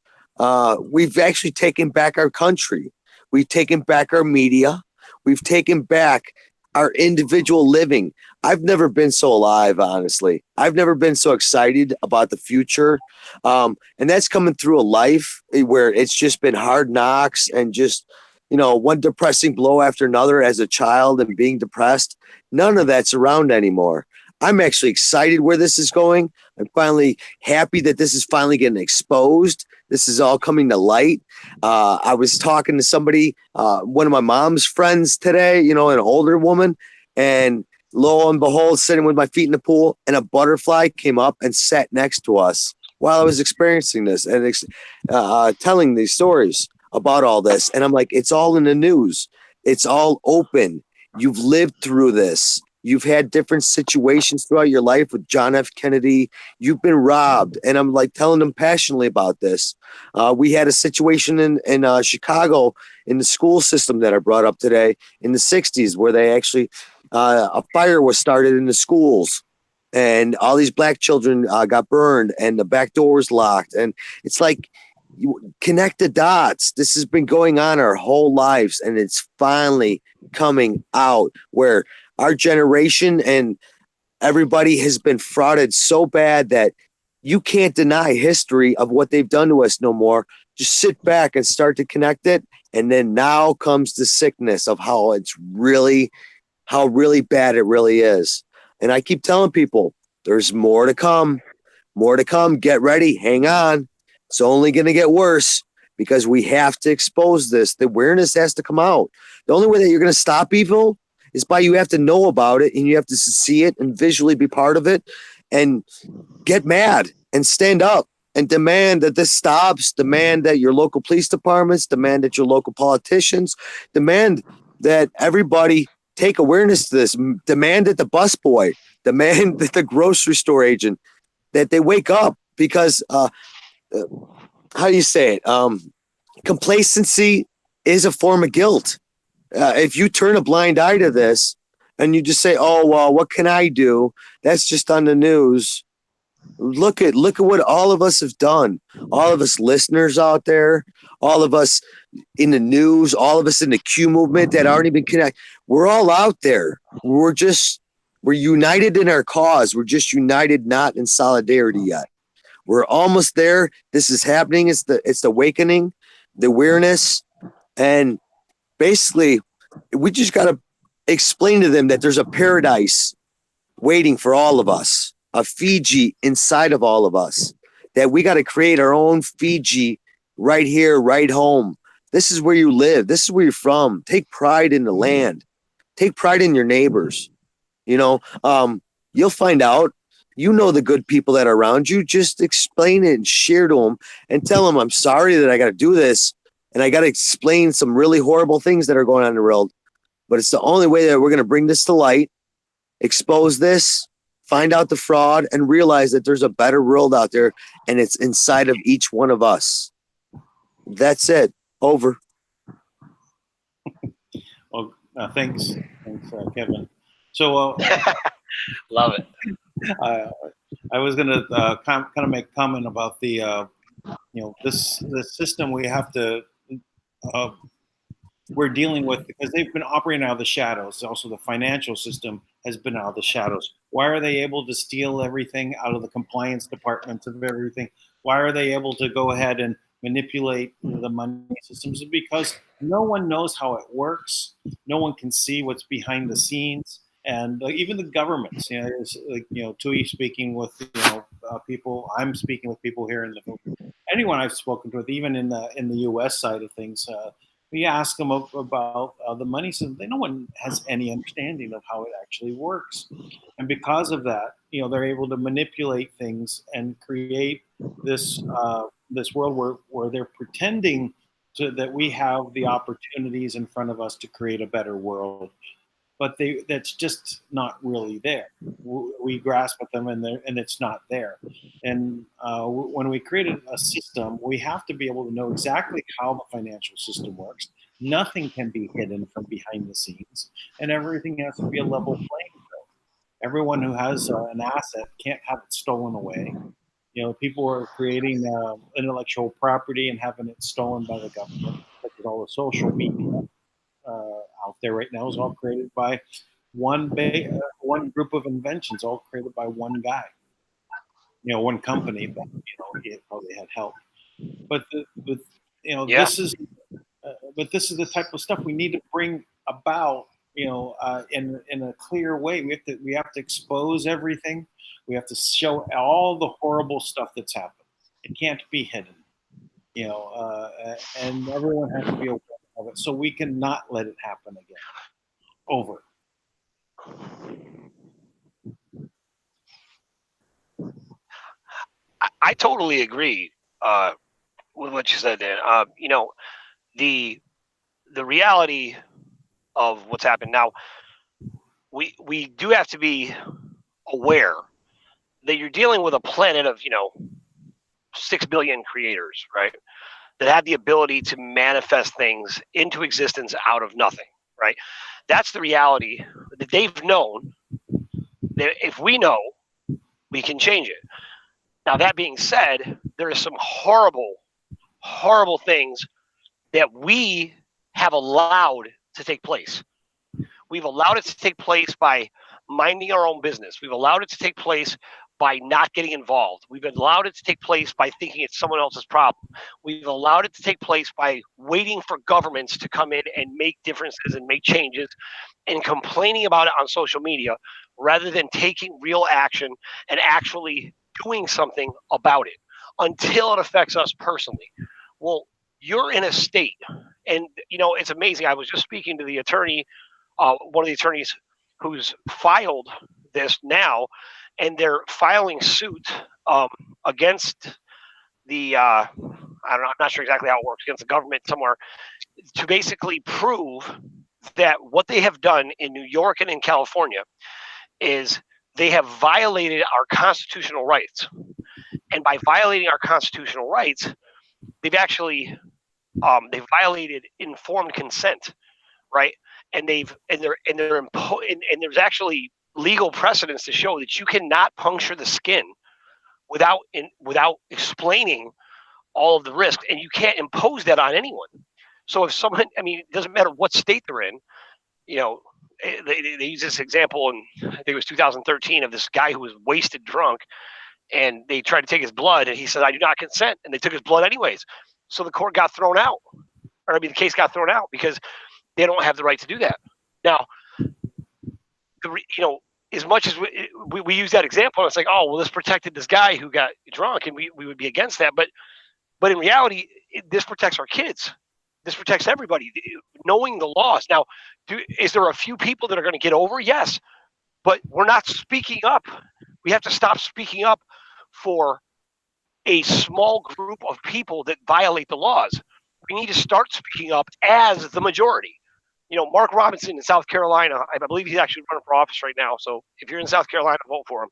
We've actually taken back our country. We've taken back our media. We've taken back our individual living. I've never been so alive, honestly. I've never been so excited about the future. And that's coming through a life where it's just been hard knocks and just, one depressing blow after another as a child and being depressed. None of that's around anymore. I'm actually excited where this is going. I'm finally happy that this is finally getting exposed. This is all coming to light. I was talking to somebody, one of my mom's friends today, an older woman, and lo and behold, sitting with my feet in the pool, and a butterfly came up and sat next to us while I was experiencing this and telling these stories about all this. And I'm like, it's all in the news. It's all open. You've lived through this. You've had different situations throughout your life with John F. Kennedy. You've been robbed. And I'm like telling them passionately about this. We had a situation in Chicago in the school system that I brought up today in the 60s where they actually, a fire was started in the schools and all these black children got burned and the back door was locked. And it's like, you connect the dots. This has been going on our whole lives. And it's finally coming out where our generation and everybody has been frauded so bad that you can't deny history of what they've done to us no more. Just sit back and start to connect it. And then now comes the sickness of how really bad it really is. And I keep telling people there's more to come, Get ready. Hang on. It's only going to get worse because we have to expose this. The awareness has to come out. The only way that you're going to stop evil is by you have to know about it and you have to see it and visually be part of it and get mad and stand up and demand that this stops, demand that your local police departments, demand that your local politicians, demand that everybody take awareness to this, demand that the busboy, demand that the grocery store agent, that they wake up because, how do you say it? Complacency is a form of guilt. If you turn a blind eye to this and you just say, oh, well, what can I do? That's just on the news. Look at what all of us have done. All of us listeners out there, all of us in the news, all of us in the Q movement that aren't even connected. We're all out there. We're united in our cause. We're just united, not in solidarity yet. We're almost there. This is happening. It's the awakening, the awareness, and basically, we just got to explain to them that there's a paradise waiting for all of us, a Fiji inside of all of us, that we got to create our own Fiji right here, right home. This is where you live. This is where you're from. Take pride in the land. Take pride in your neighbors. You'll find out. You know the good people that are around you. Just explain it and share to them and tell them, I'm sorry that I got to do this. And I got to explain some really horrible things that are going on in the world. But it's the only way that we're going to bring this to light, expose this, find out the fraud, and realize that there's a better world out there, and it's inside of each one of us. That's it. Over. Well, thanks, Kevin. So, Love it. I was going to kind of make a comment about the this system we have to we're dealing with, because they've been operating out of the shadows. Also, the financial system has been out of the shadows. Why are they able to steal everything out of the compliance departments of everything? Why are they able to go ahead and manipulate the money systems? Because no one knows how it works. No one can see what's behind the scenes. And even the governments, Tui speaking with people. I'm speaking with people here in the Philippines. Anyone I've spoken to, even in the U.S. side of things, we ask them about the money system. No one has any understanding of how it actually works, and because of that, they're able to manipulate things and create this world where they're pretending that we have the opportunities in front of us to create a better world. But that's just not really there. We grasp at them, and it's not there. And when we created a system, we have to be able to know exactly how the financial system works. Nothing can be hidden from behind the scenes, and everything has to be a level playing field. Everyone who has an asset can't have it stolen away. People are creating intellectual property and having it stolen by the government, such as all the social media. Out there right now is all created by one group of inventions, all created by one guy, one company that he probably had help. But this is the type of stuff we need to bring about, in a clear way. We have to expose everything. We have to show all the horrible stuff that's happened. It can't be hidden, and everyone has to be aware of it, so we cannot let it happen again. Over. I totally agree with what you said, Dan. The reality of what's happened now, we do have to be aware that you're dealing with a planet of 6 billion creators, right? That have the ability to manifest things into existence out of nothing, right? That's the reality that they've known. That if we know, we can change it. Now, that being said, there are some horrible, horrible things that we have allowed to take place. We've allowed it to take place by minding our own business. We've allowed it to take place by not getting involved. We've allowed it to take place by thinking it's someone else's problem. We've allowed it to take place by waiting for governments to come in and make differences and make changes and complaining about it on social media rather than taking real action and actually doing something about it until it affects us personally. Well, you're in a state, and it's amazing. I was just speaking to the attorney, one of the attorneys who's filed this now, and they're filing suit against the I don't know, I'm not sure exactly how it works, against the government somewhere, to basically prove that what they have done in New York and in California is they have violated our constitutional rights. And by violating our constitutional rights, they've actually they've violated informed consent, right? And there's actually legal precedents to show that you cannot puncture the skin without explaining all of the risks, and you can't impose that on anyone. So if someone, it doesn't matter what state they're in, they use this example in, I think it was 2013, of this guy who was wasted drunk, and they tried to take his blood, and he said, "I do not consent," and they took his blood anyways. So the court got thrown out, the case got thrown out because they don't have the right to do that. Now, as much as we use that example, it's like, oh, well, this protected this guy who got drunk, and we would be against that. But in reality, this protects our kids. This protects everybody. Knowing the laws. Now, is there a few people that are going to get over? Yes. But we're not speaking up. We have to stop speaking up for a small group of people that violate the laws. We need to start speaking up as the majority. Mark Robinson in South Carolina, I believe he's actually running for office right now. So if you're in South Carolina, vote for him.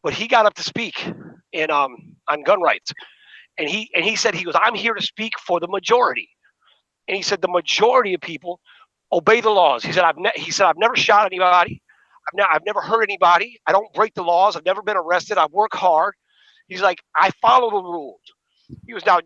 But he got up to speak on gun rights. And he said, he goes, I'm here to speak for the majority. And he said, the majority of people obey the laws. He said, I've never shot anybody. I've never hurt anybody. I don't break the laws. I've never been arrested. I work hard. He's like, I follow the rules. He goes, now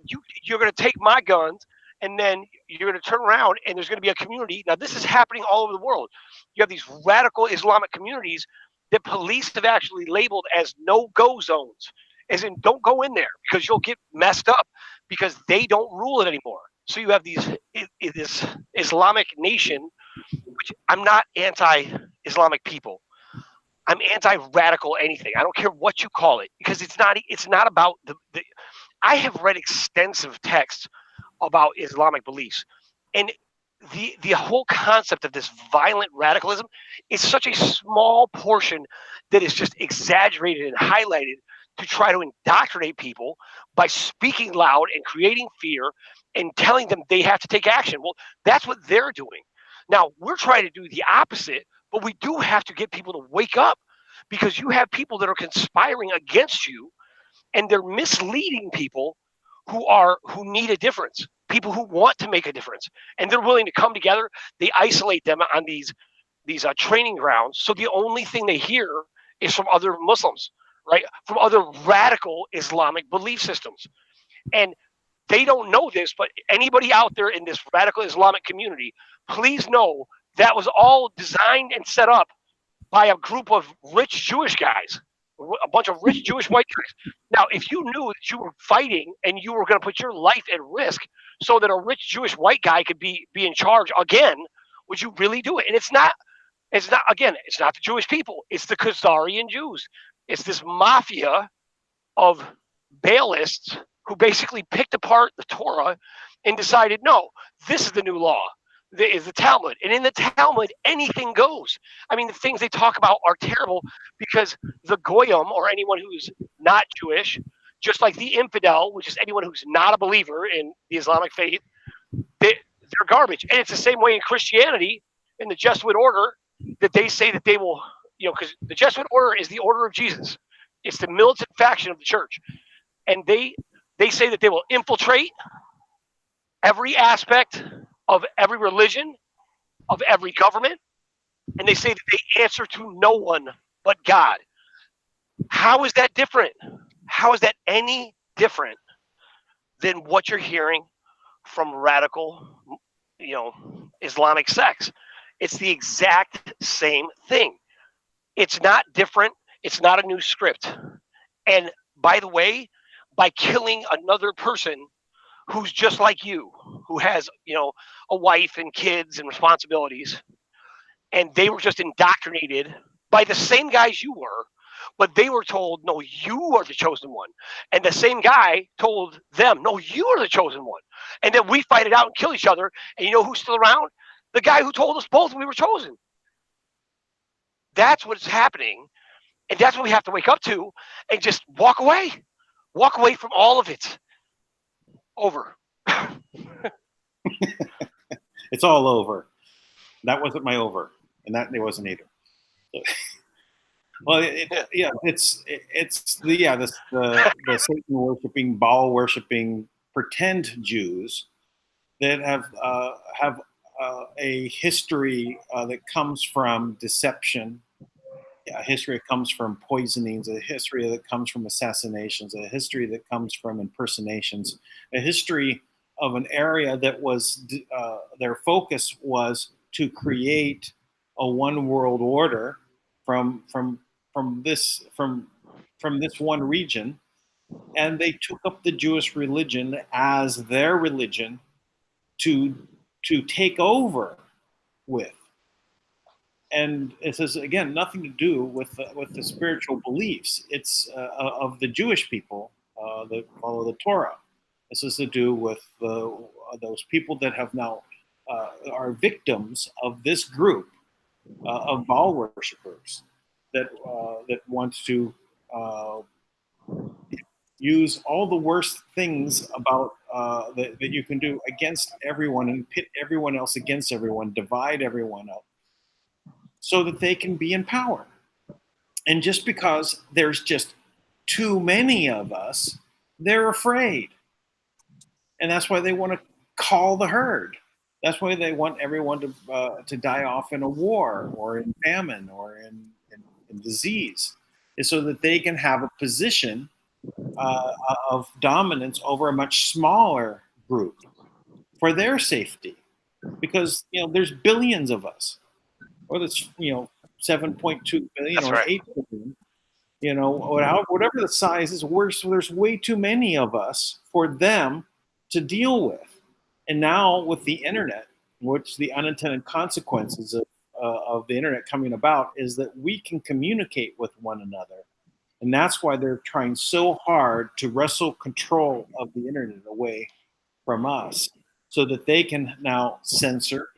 you're going to take my guns, and then you're going to turn around, and there's going to be a community. Now, this is happening all over the world. You have these radical Islamic communities that police have actually labeled as no-go zones, as in don't go in there because you'll get messed up because they don't rule it anymore. So you have this Islamic nation, which I'm not anti-Islamic people. I'm anti-radical anything. I don't care what you call it, because it's not about the I have read extensive texts about Islamic beliefs, and the whole concept of this violent radicalism is such a small portion that is just exaggerated and highlighted to try to indoctrinate people by speaking loud and creating fear and telling them they have to take action. Well, that's what they're doing. Now, we're trying to do the opposite, but we do have to get people to wake up, because you have people that are conspiring against you, and they're misleading people who need a difference, people who want to make a difference, and they're willing to come together. They isolate them on these training grounds, so the only thing they hear is from other Muslims, right? From other radical Islamic belief systems. And they don't know this, but anybody out there in this radical Islamic community, please know that was all designed and set up by a group of rich Jewish guys, a bunch of rich Jewish white guys. Now, if you knew that you were fighting and you were going to put your life at risk so that a rich Jewish white guy could be in charge again, would you really do it? And it's not the Jewish people. It's the Khazarian Jews. It's this mafia of Baalists who basically picked apart the Torah and decided, no, this is the new law. Is the Talmud. And in the Talmud, anything goes. I mean, the things they talk about are terrible, because the Goyim, or anyone who's not Jewish, just like the infidel, which is anyone who's not a believer in the Islamic faith, they're garbage. And it's the same way in Christianity, in the Jesuit order, that they say that they will, because the Jesuit order is the order of Jesus. It's the militant faction of the church. And they say that they will infiltrate every aspect of every religion, of every government, and they say that they answer to no one but God. How is that different? How is that any different than what you're hearing from radical, Islamic sects? It's the exact same thing. It's not different. It's not a new script. And by the way, by killing another person who's just like you, who has, a wife and kids and responsibilities, and they were just indoctrinated by the same guys you were, but they were told, no, you are the chosen one. And the same guy told them, no, you are the chosen one. And then we fight it out and kill each other. And you know who's still around? The guy who told us both we were chosen. That's what's happening. And that's what we have to wake up to and just walk away. Walk away from all of it. Over. It's all over. That wasn't my over, and that it wasn't either. Well, it's the Satan worshiping, Baal worshiping, pretend Jews that have a history that comes from deception. A history that comes from poisonings, a history that comes from assassinations, a history that comes from impersonations, a history of an area that was their focus was to create a one world order from this one region, and they took up the Jewish religion as their religion to take over with. and it says again nothing to do with the spiritual beliefs. It's of the Jewish people that follow the Torah. This is to do with those people that have now are victims of this group of Baal worshippers that want to use all the worst things about that you can do against everyone and pit everyone else against everyone, divide everyone up, so that they can be in power. And just because there's just too many of us, they're afraid. And that's why they want to call the herd. That's why they want everyone to die off in a war or in famine or in disease, is so that they can have a position of dominance over a much smaller group for their safety. Because there's billions of us, or there's 7.2 billion That's or right. 8 billion. Whatever the size is, there's way too many of us for them to deal with. And now with the internet, which the unintended consequences of the internet coming about is that we can communicate with one another. And that's why they're trying so hard to wrestle control of the internet away from us, so that they can now censor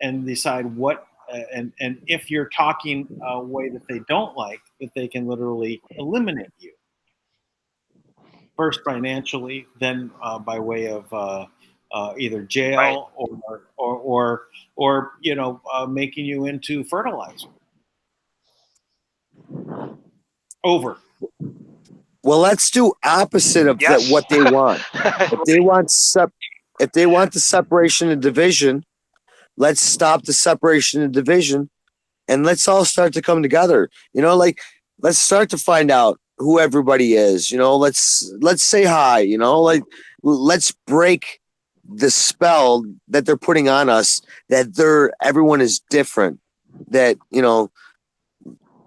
and decide what, and if you're talking a way that they don't like, that they can literally eliminate you. First financially, then by way of either jail or making you into fertilizer. Over. Well, let's do opposite of Yes. what they want. If they want the separation and division, let's stop the separation and division, and let's all start to come together. Let's start to find out who everybody is. Let's say hi. Let's break the spell that they're putting on us, that everyone is different, that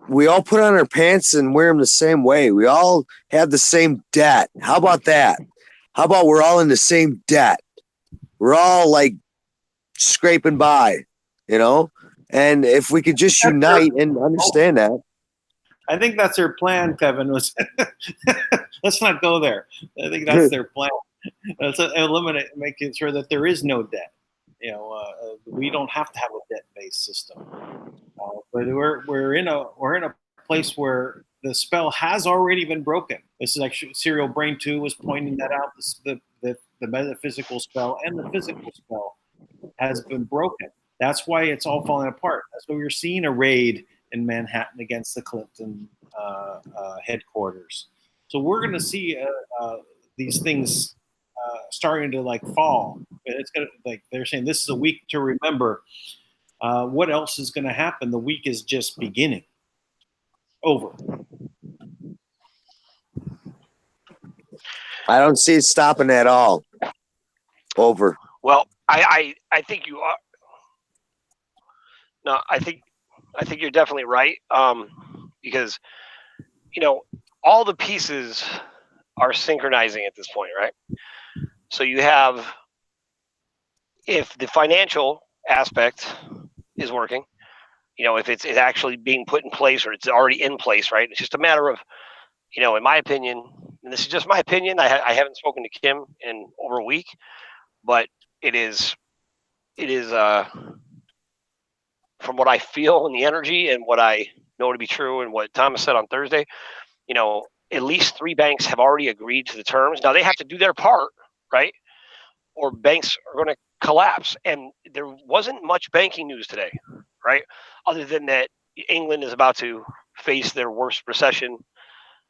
we all put on our pants and wear them the same way. We all have the same debt. How about that? How about we're all in the same debt? We're all like scraping by, and if we could just unite and understand that. I think that's their plan, Kevin. Let's not go there. I think that's their plan. Let's eliminate, making sure that there is no debt. We don't have to have a debt-based system. But we're in a place where the spell has already been broken. This is actually Serial Brain 2 was pointing that out. The metaphysical spell and the physical spell has been broken. That's why it's all falling apart. That's why we're seeing a raid in Manhattan against the Clinton headquarters. So we're going to see these things starting to fall. It's going to they're saying this is a week to remember. What else is going to happen? The week is just beginning. Over. I don't see it stopping at all. Over. Well, I think you are. No, I think you're definitely right. Because all the pieces are synchronizing at this point, right? So you have, if the financial aspect is working, if it's actually being put in place or it's already in place, right? It's just a matter of, in my opinion, and this is just my opinion. I haven't spoken to Kim in over a week, but it is from what I feel in the energy and what I know to be true and what Thomas said on Thursday, at least 3 banks have already agreed to the terms. Now they have to do their part, right? Or banks are going to collapse. And there wasn't much banking news today, right? Other than that, England is about to face their worst recession,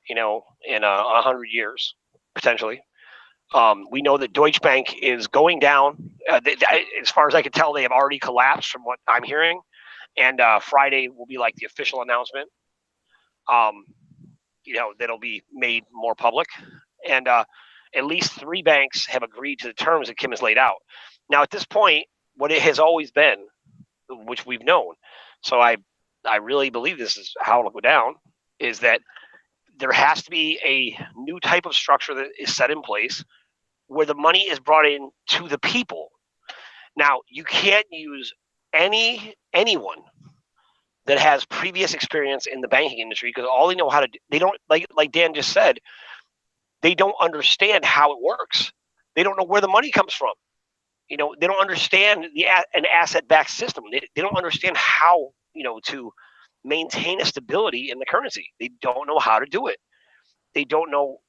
in 100 years, potentially. We know that Deutsche Bank is going down. As far as I can tell, they have already collapsed from what I'm hearing. And Friday will be like the official announcement. That'll be made more public. And at least 3 banks have agreed to the terms that Kim has laid out. Now, at this point, what it has always been, which we've known, so I really believe this is how it'll go down, is that there has to be a new type of structure that is set in place where the money is brought in to the people. Now, you can't use anyone that has previous experience in the banking industry, because all they know how to do, they don't, like Dan just said, they don't understand how it works. They don't know where the money comes from. They don't understand an asset-backed system. They don't understand how, to maintain a stability in the currency. They don't know how to do it. They don't know,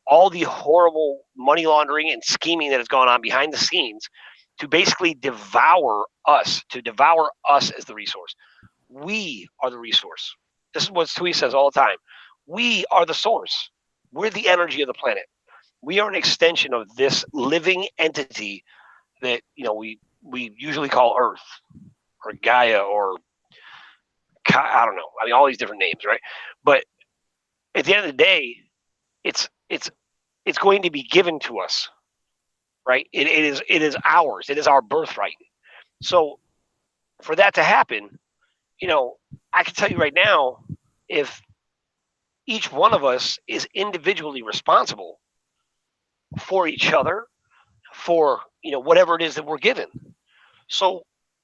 all the horrible money laundering and scheming that has gone on behind the scenes to basically devour us as the resource. We are the resource. This is what Tui says all the time. We are the source. We're the energy of the planet. We are an extension of this living entity that we usually call Earth or Gaia or I don't know. I mean, all these different names, right? But at the end of the day, it's going to be given to us, right? It is ours. It is our birthright. So for that to happen, I can tell you right now, if each one of us is individually responsible for each other, for whatever it is that we're given. So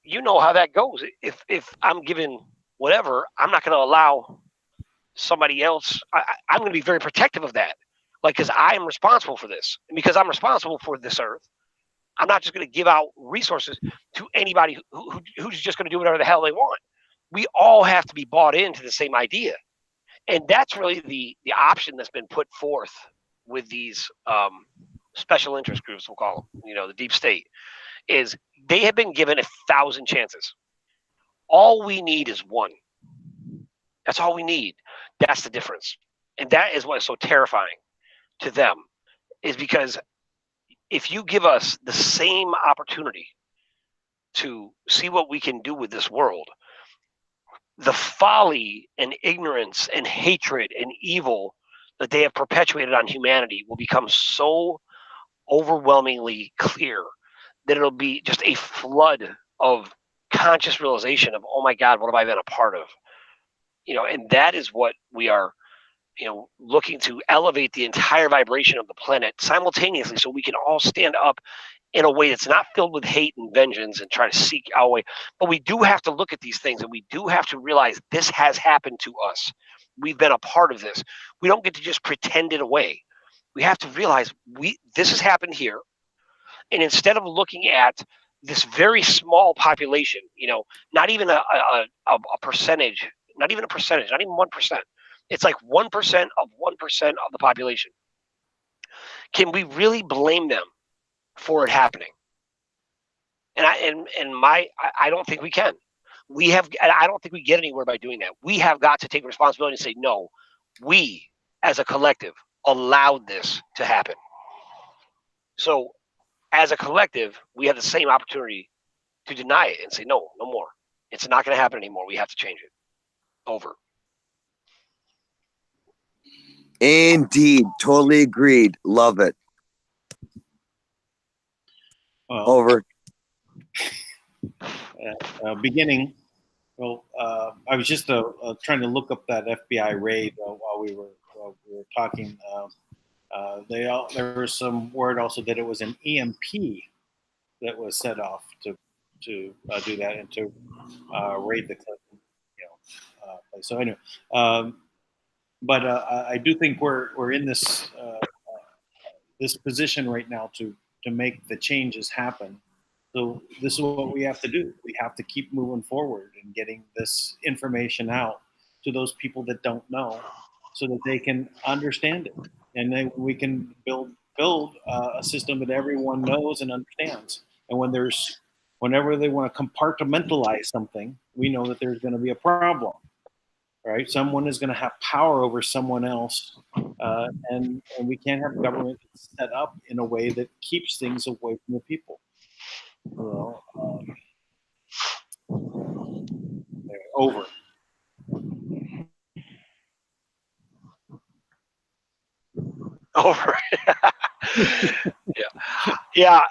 how that goes. If I'm given whatever, I'm not going to allow somebody else. I'm going to be very protective of that, because I am responsible for this, and because I'm responsible for this earth, I'm not just going to give out resources to anybody who's just going to do whatever the hell they want. We all have to be bought into the same idea, and that's really the option that's been put forth with these special interest groups, we'll call them, the deep state, is they have been given 1,000 chances. All we need is one. That's all we need. That's the difference. And that is what is so terrifying to them, is because if you give us the same opportunity to see what we can do with this world, the folly and ignorance and hatred and evil that they have perpetuated on humanity will become so overwhelmingly clear that it'll be just a flood of conscious realization of, oh my God, what have I been a part of? And that is what we are, looking to elevate the entire vibration of the planet simultaneously, so we can all stand up in a way that's not filled with hate and vengeance and try to seek our way. But we do have to look at these things, and we do have to realize this has happened to us. We've been a part of this. We don't get to just pretend it away. We have to realize this has happened here. And instead of looking at this very small population, not even a percentage, not even 1%. It's like 1% of 1% of the population. Can we really blame them for it happening? And I don't think we can. I don't think we get anywhere by doing that. We have got to take responsibility and say, no, we as a collective allowed this to happen. So as a collective, we have the same opportunity to deny it and say, no more. It's not going to happen anymore. We have to change it. Over. Indeed. Totally agreed. Love it. Well, Over. Beginning. Well, I was just trying to look up that FBI raid while we were talking. There was some word also that it was an EMP that was set off to do that and to raid the Clinton, place. So anyway, but I do think we're in this this position right now to make the changes happen. So this is what we have to do. We have to keep moving forward and getting this information out to those people that don't know, so that they can understand it, and then we can build a system that everyone knows and understands. And whenever they want to compartmentalize something, we know that there's going to be a problem, right? Someone is going to have power over someone else, and we can't have government set up in a way that keeps things away from the people. Over. Over. Yeah.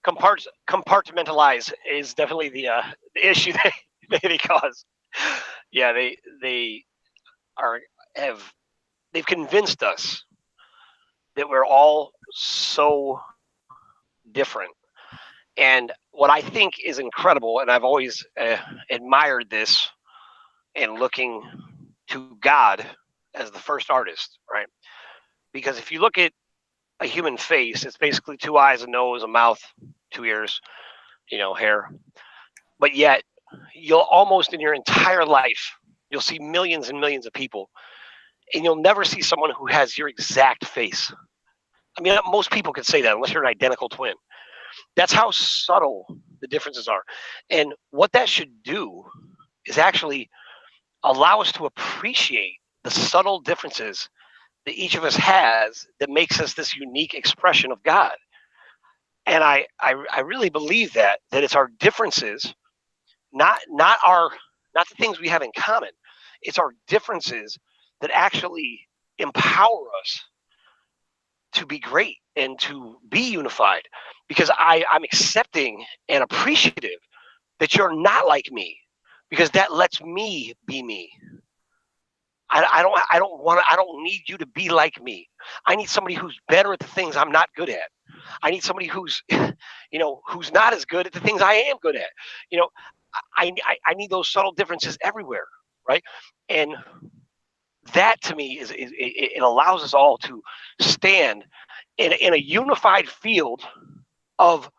Compartmentalize is definitely the issue they cause. Yeah, they've convinced us that we're all so different. And what I think is incredible, and I've always admired this and looking to God as the first artist, right? Because if you look at a human face, it's basically 2 eyes, a nose, a mouth, 2 ears, hair. But yet, you'll almost in your entire life, you'll see millions and millions of people, and you'll never see someone who has your exact face. I mean, most people can say that unless you're an identical twin. That's how subtle the differences are. And what that should do is actually allow us to appreciate the subtle differences that each of us has that makes us this unique expression of God. And I really believe that it's our differences, not the things we have in common. It's our differences that actually empower us to be great and to be unified, because I'm accepting and appreciative that you're not like me, because that lets me be me. I don't need you to be like me. I need somebody who's better at the things I'm not good at. I need somebody who's who's not as good at the things I am good at. I need those subtle differences everywhere, right? And that to me it allows us all to stand in a unified field of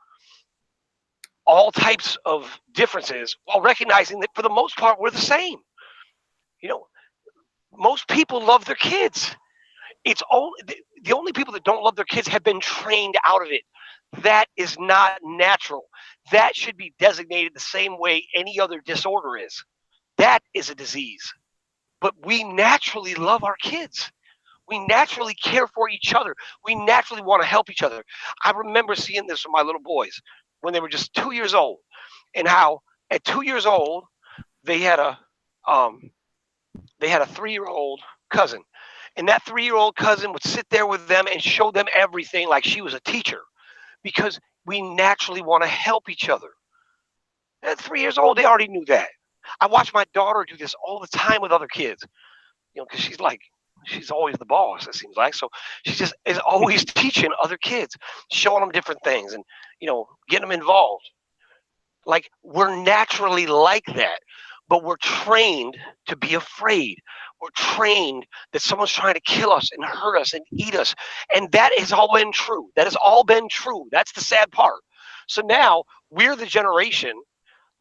all types of differences, while recognizing that for the most part we're the same. Most people love their kids. It's only the only people that don't love their kids have been trained out of it. That is not natural. That should be designated the same way any other disorder is. That is a disease. But we naturally love our kids. We naturally care for each other. We naturally want to help each other. I remember seeing this with my little boys when they were just 2 years old, and how at 2 years old they had a 3-year-old cousin, and that 3-year-old cousin would sit there with them and show them everything like she was a teacher, because we naturally want to help each other. At 3 years old, they already knew that. I watch my daughter do this all the time with other kids, because she's always the boss, it seems like. So she just is always teaching other kids, showing them different things, and getting them involved. Like, we're naturally like that, but we're trained to be afraid. We're trained that someone's trying to kill us and hurt us and eat us. And that has all been true. That has all been true. That's the sad part. So now we're the generation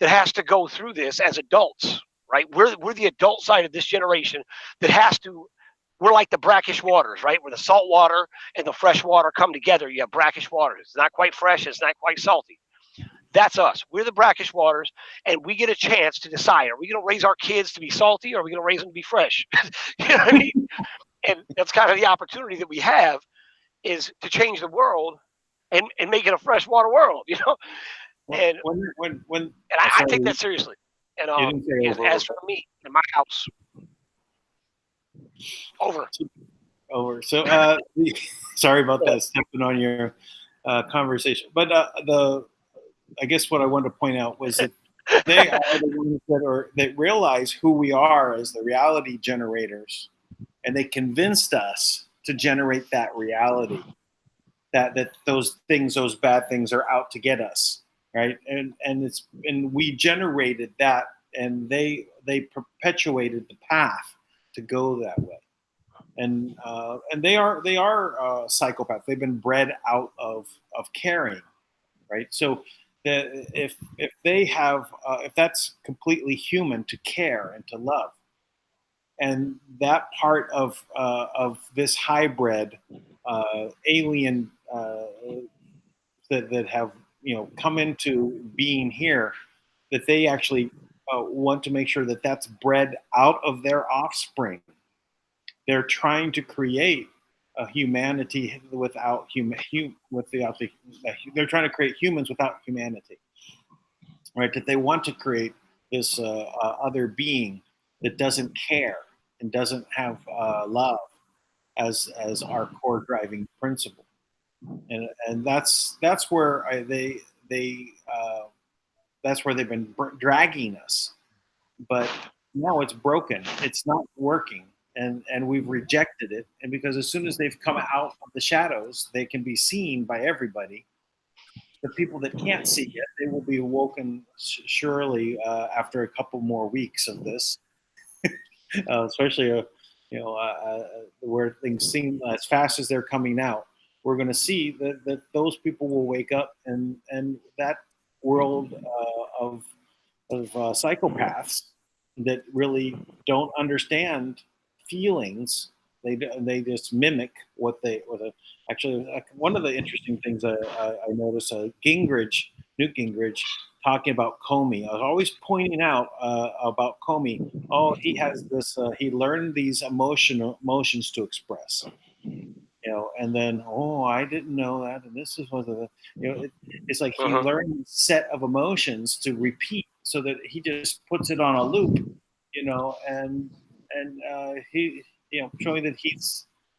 that has to go through this as adults, right? We're the adult side of this generation that has to. We're like the brackish waters, right? Where the salt water and the fresh water come together. You have brackish water. It's not quite fresh. It's not quite salty. That's us. We're the brackish waters, and we get a chance to decide: are we going to raise our kids to be salty, or are we going to raise them to be fresh? You know what I mean? And that's kind of the opportunity that we have, is to change the world and make it a freshwater world. And I take that seriously. And as for me in my house, over. So sorry about that, stepping on your conversation. But I guess what I wanted to point out was that they are the ones that realize who we are as the reality generators, and they convinced us to generate that reality, that those bad things are out to get us, right? And we generated that, and they perpetuated the path to go that way. And they are psychopaths. They've been bred out of caring, right? So if they have if that's completely human to care and to love, and that part of this hybrid alien that have come into being here, that they actually want to make sure that that's bred out of their offspring. They're trying to create a humanity without they're trying to create humans without humanity, right? That they want to create this other being that doesn't care and doesn't have love as our core driving principle, and that's where that's where they've been dragging us. But now it's broken. It's not working. And we've rejected it. And because as soon as they've come out of the shadows, they can be seen by everybody. The people that can't see it, they will be awoken surely after a couple more weeks of this. especially where things seem as fast as they're coming out. We're going to see that those people will wake up, and that world of psychopaths that really don't understand feelings. They just mimic what they. Actually, one of the interesting things I noticed, Newt Gingrich, talking about Comey. I was always pointing out about Comey. Oh, he has this. He learned these emotions to express. And then, oh, I didn't know that, and this is one of the, it's like he learned a set of emotions to repeat, so that he just puts it on a loop, and he, showing that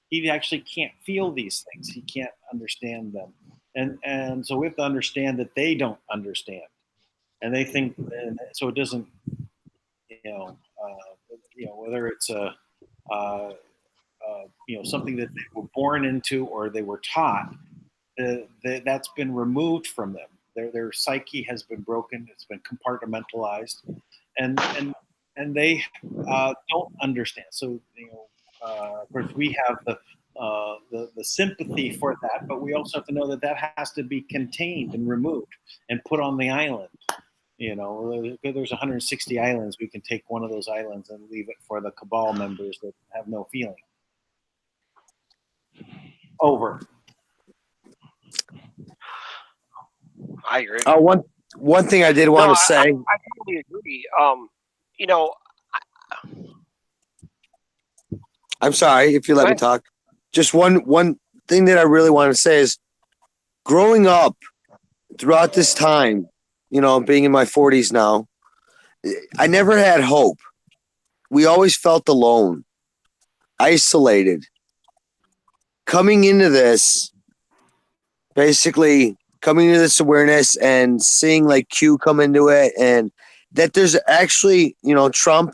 he actually can't feel these things, he can't understand them, and so we have to understand that they don't understand, and they think, and so it doesn't, whether it's something that they were born into or they were taught, that's been removed from them. Their psyche has been broken. It's been compartmentalized, and they don't understand. So of course we have the sympathy for that, but we also have to know that has to be contained and removed and put on the island. There's 160 islands. We can take one of those islands and leave it for the cabal members that have no feeling. Over. I agree. One thing I did want to say. I totally agree. I'm sorry if you let me talk. Just one thing that I really want to say is, growing up throughout this time, being in my 40s now, I never had hope. We always felt alone, isolated. Coming into this, basically coming into this awareness and seeing like Q come into it, and that there's actually, Trump,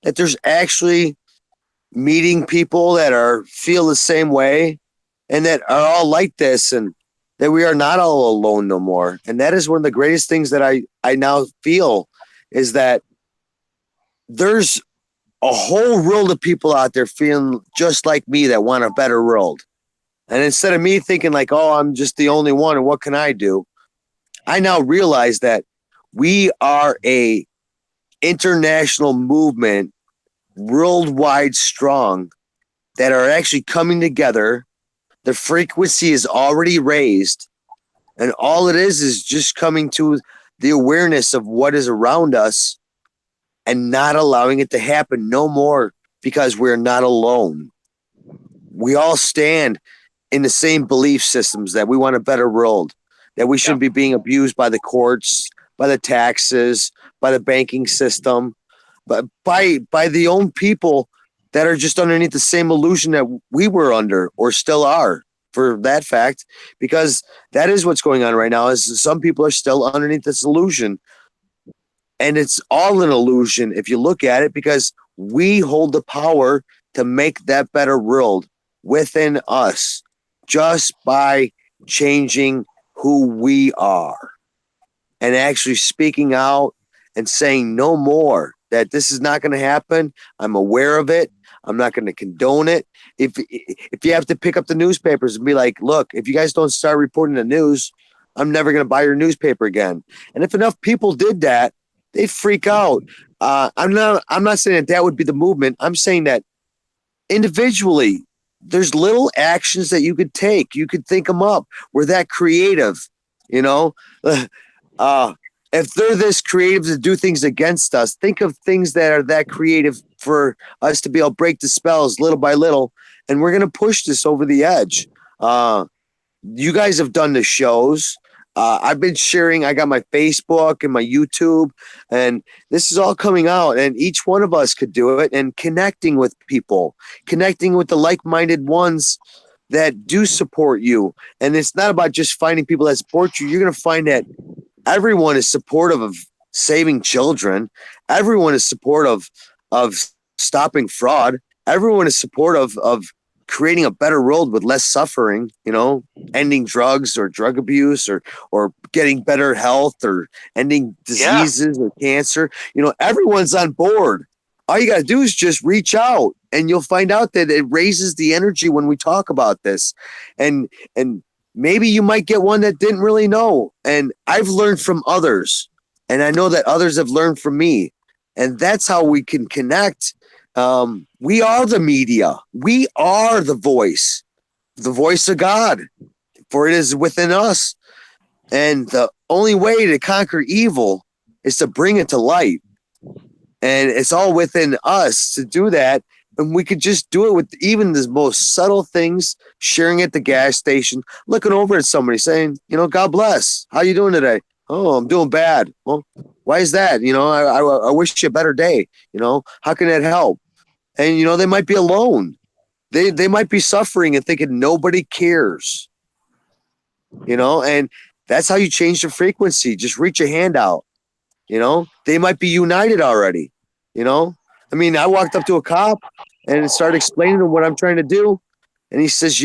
that there's actually meeting people that feel the same way and that are all like this, and that we are not all alone no more. And that is one of the greatest things that I now feel, is that there's a whole world of people out there feeling just like me that want a better world. And instead of me thinking like, oh, I'm just the only one and what can I do? I now realize that we are a international movement, worldwide strong, that are actually coming together. The frequency is already raised, and all it is just coming to the awareness of what is around us and not allowing it to happen no more, because we're not alone. We all stand in the same belief systems that we want a better world, that we shouldn't be being abused by the courts, by the taxes, by the banking system, but by the own people that are just underneath the same illusion that we were under, or still are, for that fact, because that is what's going on right now, is some people are still underneath this illusion. And it's all an illusion if you look at it, because we hold the power to make that better world within us just by changing who we are and actually speaking out and saying no more, that this is not going to happen. I'm aware of it. I'm not going to condone it. If you have to pick up the newspapers and be like, look, if you guys don't start reporting the news, I'm never going to buy your newspaper again. And if enough people did that, they freak out. I'm not saying that would be the movement. I'm saying that individually, there's little actions that you could take. You could think them up. We're that creative, if they're this creative to do things against us, think of things that are that creative for us to be able to break the spells little by little. And we're going to push this over the edge. You guys have done the shows. I've been sharing. I got my Facebook and my YouTube, and this is all coming out, and each one of us could do it, and connecting with people, connecting with the like-minded ones that do support you. And it's not about just finding people that support you. You're going to find that everyone is supportive of saving children. Everyone is supportive of stopping fraud. Everyone is supportive of creating a better world with less suffering, ending drugs or drug abuse, or getting better health, or ending diseases or cancer. Everyone's on board. all you got to do is just reach out, and you'll find out that it raises the energy when we talk about this. And maybe you might get one that didn't really know. And I've learned from others, and I know that others have learned from me. And that's how we can connect. We are the media. We are the voice of God, for it is within us. And the only way to conquer evil is to bring it to light. And it's all within us to do that. And we could just do it with even the most subtle things, sharing at the gas station, looking over at somebody saying, God bless. How you doing today? Oh, I'm doing bad. Well, why is that? I wish you a better day. How can that help? And, they might be alone. They might be suffering and thinking nobody cares. And that's how you change the frequency. Just reach a hand out. They might be united already. I walked up to a cop and started explaining to him what I'm trying to do. And he says,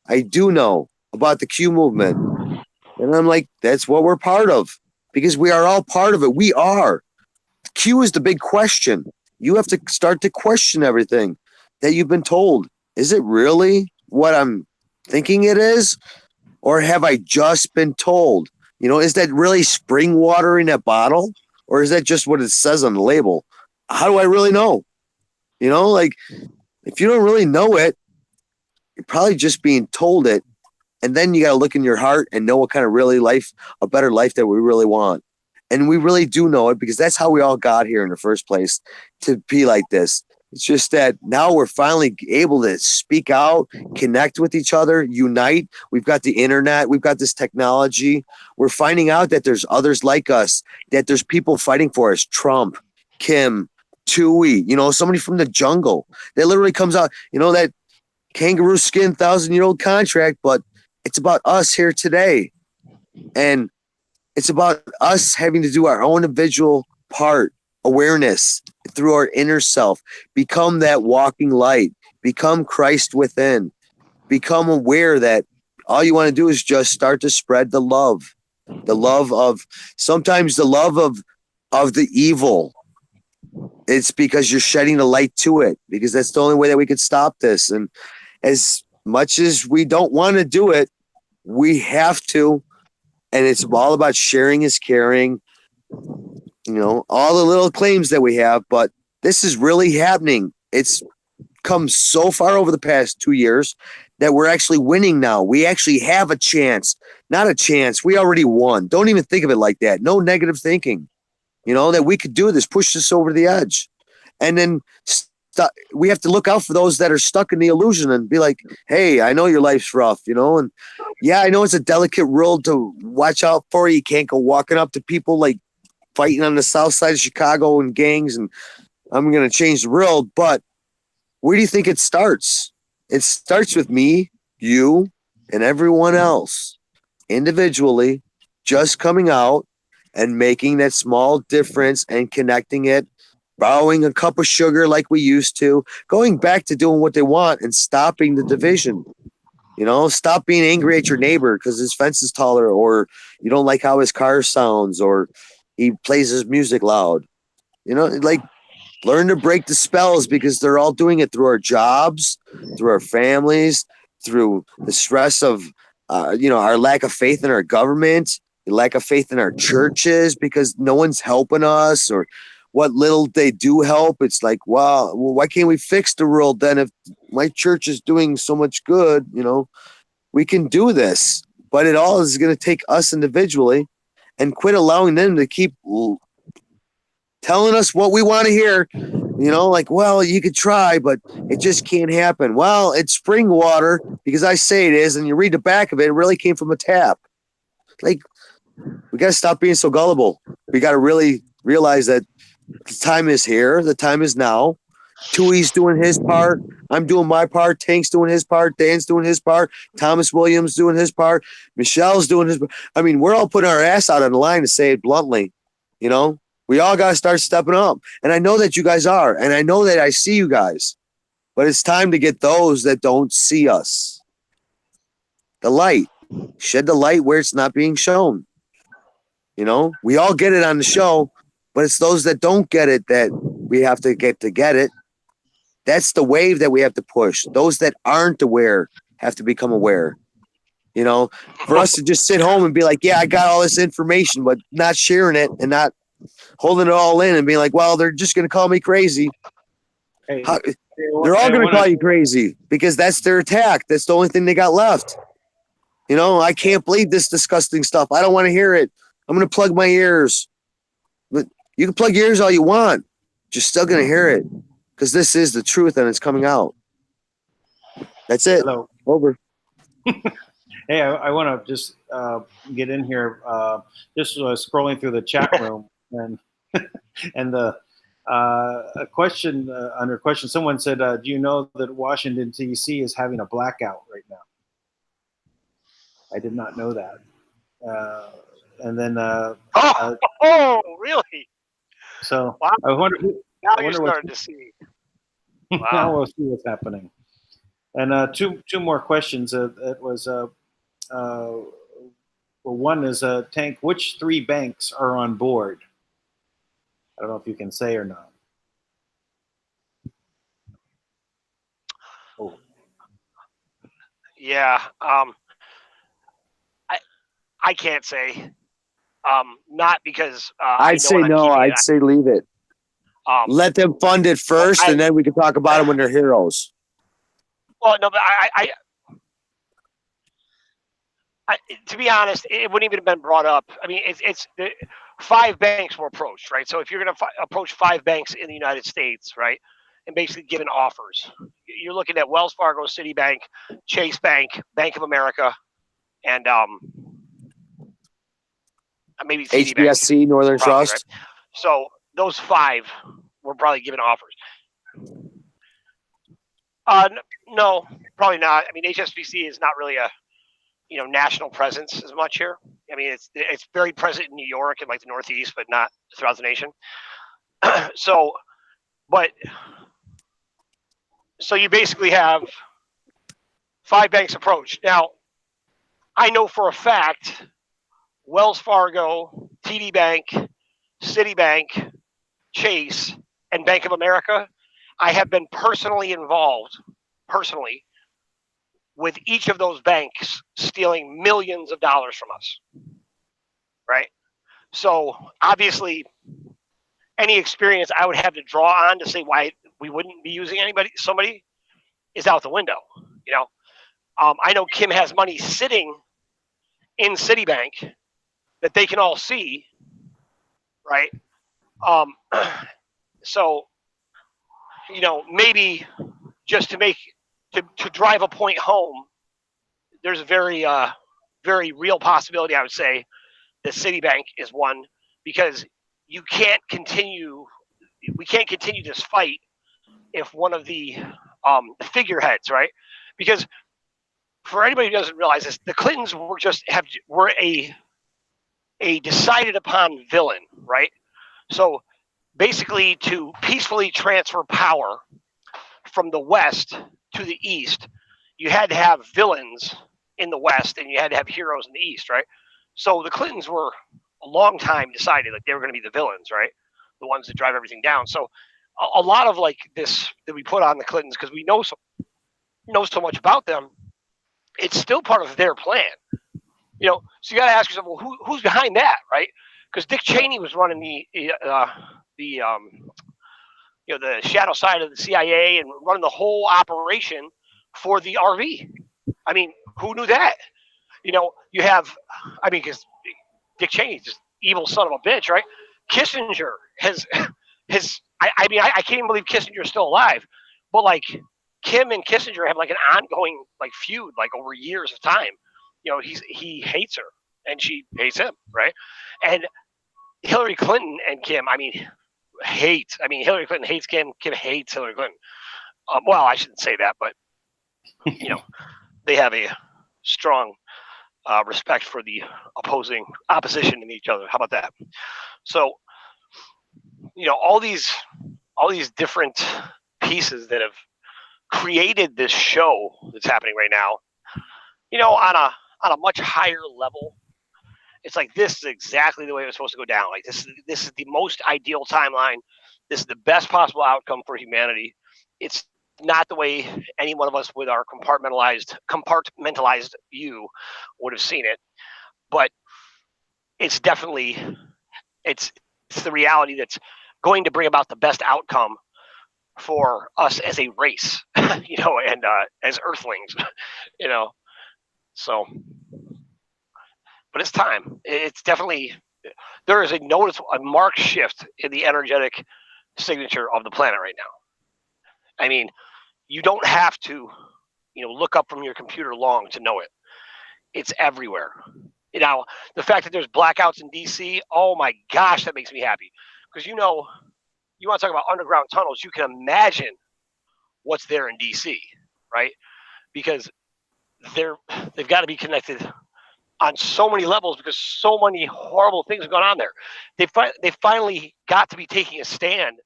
I do know about the Q movement. And I'm like, that's what we're part of, because we are all part of it. We are. Q is the big question. You have to start to question everything that you've been told. Is it really what I'm thinking it is? Or have I just been told? Is that really spring water in that bottle? Or is that just what it says on the label? How do I really know? If you don't really know it, you're probably just being told it. And then you got to look in your heart and know what kind of a better life that we really want. And we really do know it, because that's how we all got here in the first place, to be like this. It's just that now we're finally able to speak out, connect with each other, unite. We've got the internet. We've got this technology. We're finding out that there's others like us, that there's people fighting for us. Trump, Kim, Tui, somebody from the jungle that literally comes out, that kangaroo skin 1,000-year-old contract, but it's about us here today. And it's about us having to do our own individual part, awareness through our inner self, become that walking light, become Christ within, become aware that all you want to do is just start to spread the love of, sometimes the love of the evil. It's because you're shedding the light to it, because that's the only way that we could stop this. And as much as we don't want to do it, we have to. And it's all about sharing is caring, all the little claims that we have, but this is really happening. It's come so far over the past 2 years that we're actually winning now. We actually have a chance, not a chance. We already won. Don't even think of it like that. No negative thinking, that we could do this, push this over the edge. And then we have to look out for those that are stuck in the illusion and be like, hey, I know your life's rough, and yeah, I know it's a delicate world to watch out for. You can't go walking up to people like fighting on the south side of Chicago in gangs and I'm going to change the world. But where do you think it starts? It starts with me, you, and everyone else individually, just coming out and making that small difference and connecting it, borrowing a cup of sugar like we used to, going back to doing what they want and stopping the division. Stop being angry at your neighbor because his fence is taller, or you don't like how his car sounds, or he plays his music loud. Learn to break the spells, because they're all doing it through our jobs, through our families, through the stress of, our lack of faith in our government, the lack of faith in our churches, because no one's helping us, or what little they do help. It's like, wow, well, why can't we fix the world then? If my church is doing so much good, we can do this. But it all is going to take us individually, and quit allowing them to keep telling us what we want to hear. Well, you could try, but it just can't happen. Well, it's spring water because I say it is, and you read the back of it, it really came from a tap. We got to stop being so gullible. We got to really realize that the time is here. The time is now. Tui's doing his part. I'm doing my part. Tank's doing his part. Dan's doing his part. Thomas Williams doing his part. Michelle's doing his part. We're all putting our ass out on the line, to say it bluntly. We all got to start stepping up. And I know that you guys are. And I know that I see you guys. But it's time to get those that don't see us. The light. Shed the light where it's not being shown. We all get it on the show. But it's those that don't get it that we have to get it. That's the wave that we have to push. Those that aren't aware have to become aware. You know, for us to just sit home and be like, yeah, I got all this information, but not sharing it and not holding it all in and being like, well, they're just going to call me crazy. Hey, They're all going to call you crazy because that's their attack. That's the only thing they got left. You know, I can't believe this disgusting stuff. I don't want to hear it. I'm going to plug my ears. But you can plug your ears all you want. You're still going to hear it because this is the truth and it's coming out. That's it. Hello. Over. Hey, I want to just get in here. Just scrolling through the chat room and and the a question under question. Someone said, "Do you know that Washington D.C. is having a blackout right now?" I did not know that. And then really? So wow. I wonder. Now I you're wonder starting to see. Wow. Now we'll see what's happening. And two more questions. It was. Well, one is Tank. Which 3 banks are on board? I don't know if you can say or not. Oh. Yeah. I can't say. Not because I'd say no. I'd say leave it. Let them fund it first, and then we can talk about them when they're heroes. Well, no, but I to be honest, it wouldn't even have been brought up. I mean, it's 5 banks were approached, right? So if you're going to approach 5 banks in the United States, right, and basically given offers, you're looking at Wells Fargo, Citibank, Chase Bank, Bank of America, and maybe HBSC, Northern Trust. Right? So those 5 were probably given offers. No, probably not. I mean, HSBC is not really a national presence as much here. I mean, it's very present in New York and like the Northeast, but not throughout the nation. So you basically have 5 banks approached. Now, I know for a fact Wells Fargo, TD Bank, Citibank, Chase, and Bank of America, I have been personally involved with each of those banks stealing millions of dollars from us, right? So obviously, any experience I would have to draw on to say why we wouldn't be using somebody is out the window. I know Kim has money sitting in Citibank that they can all see, right? So, maybe just to drive a point home, there's a very, very real possibility, I would say, that Citibank is one, because we can't continue this fight if one of the figureheads, right? Because for anybody who doesn't realize this, the Clintons were a decided upon villain, right? So basically, to peacefully transfer power from the West to the East, you had to have villains in the West and you had to have heroes in the East, right? So the Clintons were a long time decided that they were going to be the villains, right? The ones that drive everything down. So a lot of like this that we put on the Clintons, because we know so much about them, it's still part of their plan. So you got to ask yourself, well, who's behind that, right? Because Dick Cheney was running the shadow side of the CIA and running the whole operation for the RV. I mean, who knew that? You have, because Dick Cheney's just evil son of a bitch, right? Kissinger I can't even believe Kissinger's still alive, but like Kim and Kissinger have like an ongoing like feud, like over years of time. He hates her and she hates him, right? And Hillary Clinton and Kim, Hillary Clinton hates Kim. Kim hates Hillary Clinton. Well, I shouldn't say that, but they have a strong respect for the opposition in each other. How about that? So, all these different pieces that have created this show that's happening right now, on a much higher level. It's like, this is exactly the way it was supposed to go down. Like this is the most ideal timeline. This is the best possible outcome for humanity. It's not the way any one of us with our compartmentalized view would have seen it, but it's definitely it's the reality that's going to bring about the best outcome for us as a race, and as Earthlings, So, but it's time. It's definitely there is a marked shift in the energetic signature of the planet right now. I mean, you don't have to, look up from your computer long to know it. It's everywhere. Now, the fact that there's blackouts in DC, oh my gosh, that makes me happy. Because you want to talk about underground tunnels, you can imagine what's there in DC, right? Because they've got to be connected on so many levels because so many horrible things have gone on there. They finally got to be taking a stand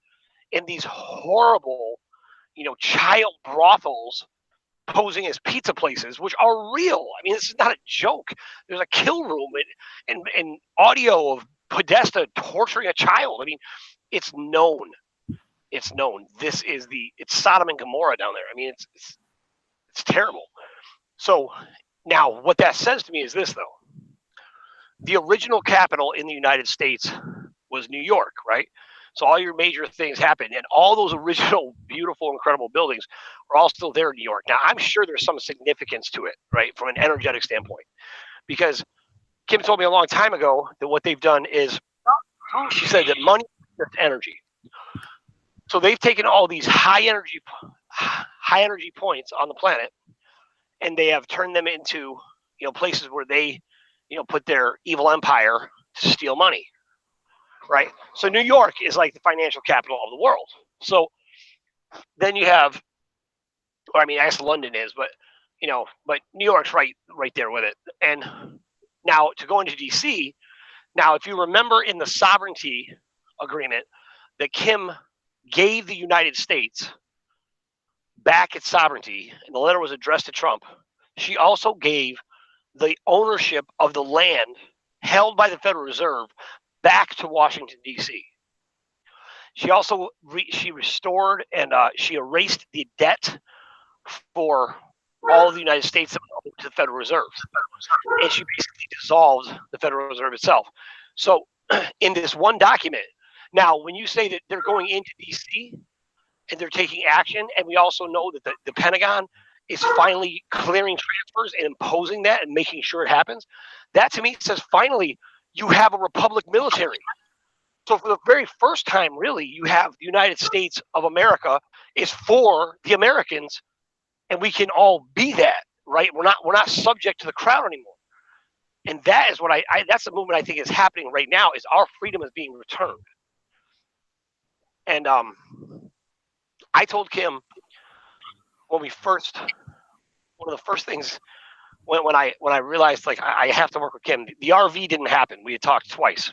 in these horrible, child brothels posing as pizza places, which are real. I mean, this is not a joke. There's a kill room and audio of Podesta torturing a child. I mean, it's known. It's known. It's Sodom and Gomorrah down there. I mean, it's terrible. So now what that says to me is this, though. The original capital in the United States was New York, right? So all your major things happened, and all those original beautiful, incredible buildings are all still there in New York. Now, I'm sure there's some significance to it, right, from an energetic standpoint, because Kim told me a long time ago that what they've done is, she said that money is energy. So they've taken all these high energy points on the planet, and they have turned them into, places where they, put their evil empire to steal money. Right. So New York is like the financial capital of the world. So then you have, I guess London is, but New York's right there with it. And now to go into DC, now, if you remember in the sovereignty agreement that Kim gave the United States back its sovereignty, and the letter was addressed to Trump, she also gave the ownership of the land held by the Federal Reserve back to Washington, D.C. She also she restored and she erased the debt for all of the United States to the Federal Reserve. And she basically dissolved the Federal Reserve itself. So in this one document, now when you say that they're going into D.C. and they're taking action, and we also know that the Pentagon is finally clearing transfers and imposing that and making sure it happens, that to me says finally you have a republic military. So for the very first time, really, you have the United States of America is for the Americans, and we can all be that, right? We're not subject to the crowd anymore. And that is what that's the movement I think is happening right now, is our freedom is being returned. And I told Kim one of the first things when I realized, like, I have to work with Kim, the RV didn't happen. We had talked twice.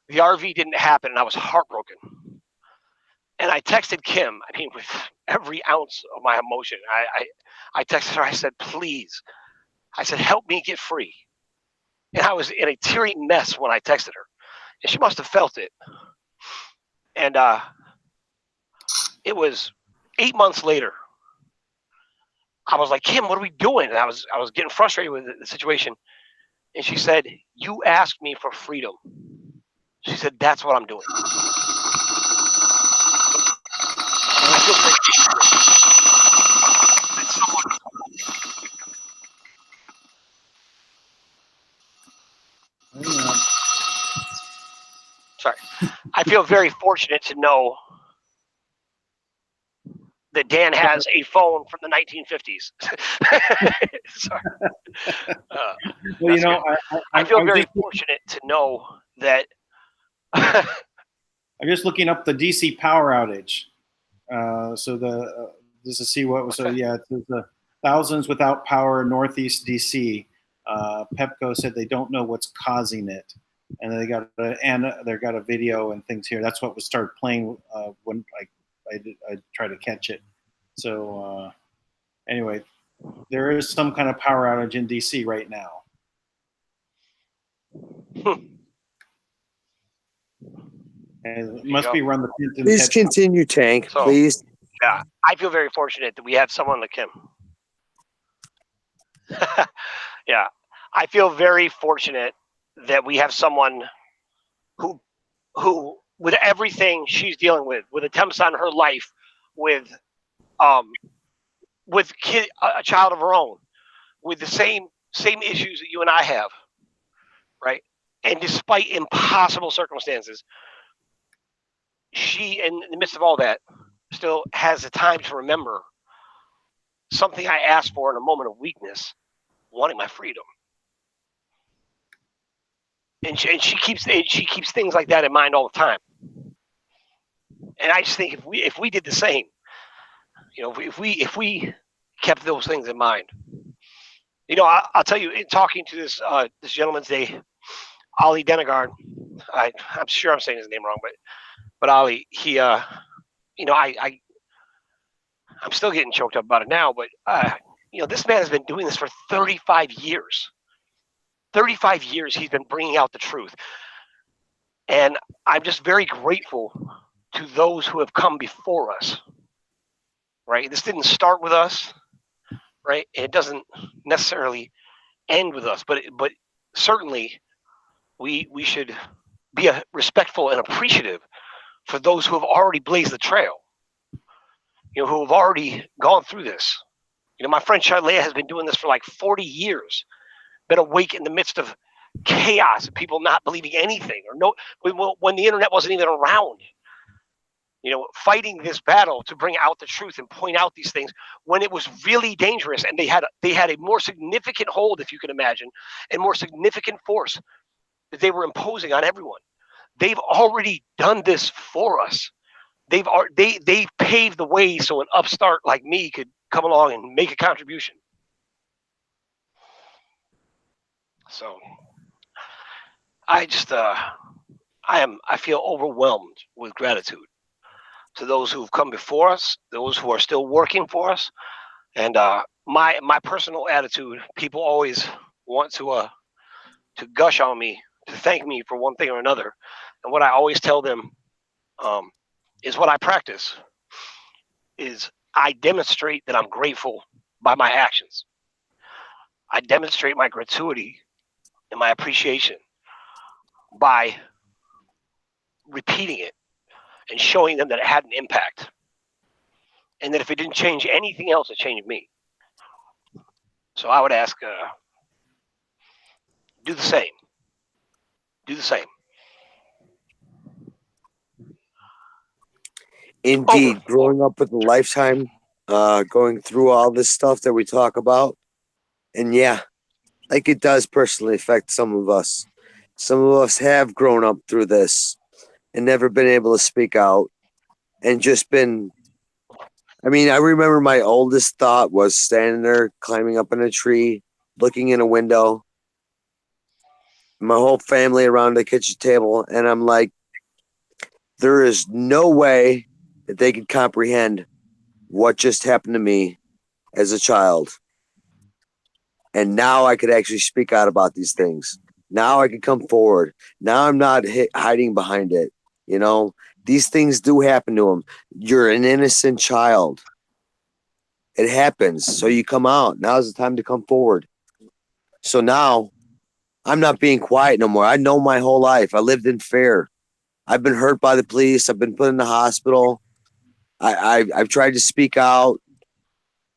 The RV didn't happen, and I was heartbroken. And I texted Kim, with every ounce of my emotion. I texted her, I said, please. I said, help me get free. And I was in a teary mess when I texted her. And she must have felt it. And it was 8 months later. I was like, Kim, what are we doing? And I was getting frustrated with the situation. And she said, you asked me for freedom. She said, that's what I'm doing. Sorry. I feel very fortunate to know that Dan has a phone from the 1950s. Sorry. Well, I feel very fortunate to know that. I'm just looking up the DC power outage. Just to see what was. Okay. So yeah, it's the thousands without power in Northeast DC. Pepco said they don't know what's causing it, and they got a video and things here. That's what was started playing when I tried to catch it. So anyway, there is some kind of power outage in DC right now. And it must be run the Clinton. Please continue, Tank. So- Please. Yeah, I feel very fortunate that we have someone like him. Yeah, I feel very fortunate that we have someone who, with everything she's dealing with attempts on her life, with a child of her own, with the same issues that you and I have, right? And despite impossible circumstances, she, in the midst of all that, still has the time to remember something I asked for in a moment of weakness, wanting my freedom. And she keeps things like that in mind all the time. And I just think if we did the same, if we kept those things in mind, I'll tell you, in talking to this gentleman today, Ali Denegard, I'm sure I'm saying his name wrong, but Ali, he I'm still getting choked up about it now, but this man has been doing this for 35 years. 35 years he's been bringing out the truth. And I'm just very grateful to those who have come before us, right? This didn't start with us, right? It doesn't necessarily end with us, but certainly we should be respectful and appreciative for those who have already blazed the trail, who have already gone through this. My friend Charlea has been doing this for like 40 years, been awake in the midst of chaos, people not believing anything, or when the internet wasn't even around, fighting this battle to bring out the truth and point out these things when it was really dangerous, and they had a more significant hold, if you can imagine, and more significant force that they were imposing on everyone. They've already done this for us. They paved the way so an upstart like me could come along and make a contribution. So I feel overwhelmed with gratitude to those who've come before us, those who are still working for us. And my personal attitude, people always want to gush on me, to thank me for one thing or another. And what I always tell them is what I practice is I demonstrate that I'm grateful by my actions. I demonstrate my gratuity and my appreciation by repeating it and showing them that it had an impact, and that if it didn't change anything else, it changed me. So I would ask, do the same. Do the same. Indeed, growing up with a lifetime, going through all this stuff that we talk about, and yeah, like it does personally affect some of us. Some of us have grown up through this and never been able to speak out, and just been. I mean, I remember my oldest thought was standing there, climbing up in a tree, looking in a window, my whole family around the kitchen table, and I'm like, there is no way that they could comprehend what just happened to me as a child. And now I could actually speak out about these things. Now I could come forward. Now I'm not hiding behind it. These things do happen to them. You're an innocent child. It happens. So you come out. Now's the time to come forward. So now I'm not being quiet no more. I know my whole life. I lived in fear. I've been hurt by the police. I've been put in the hospital. I've tried to speak out.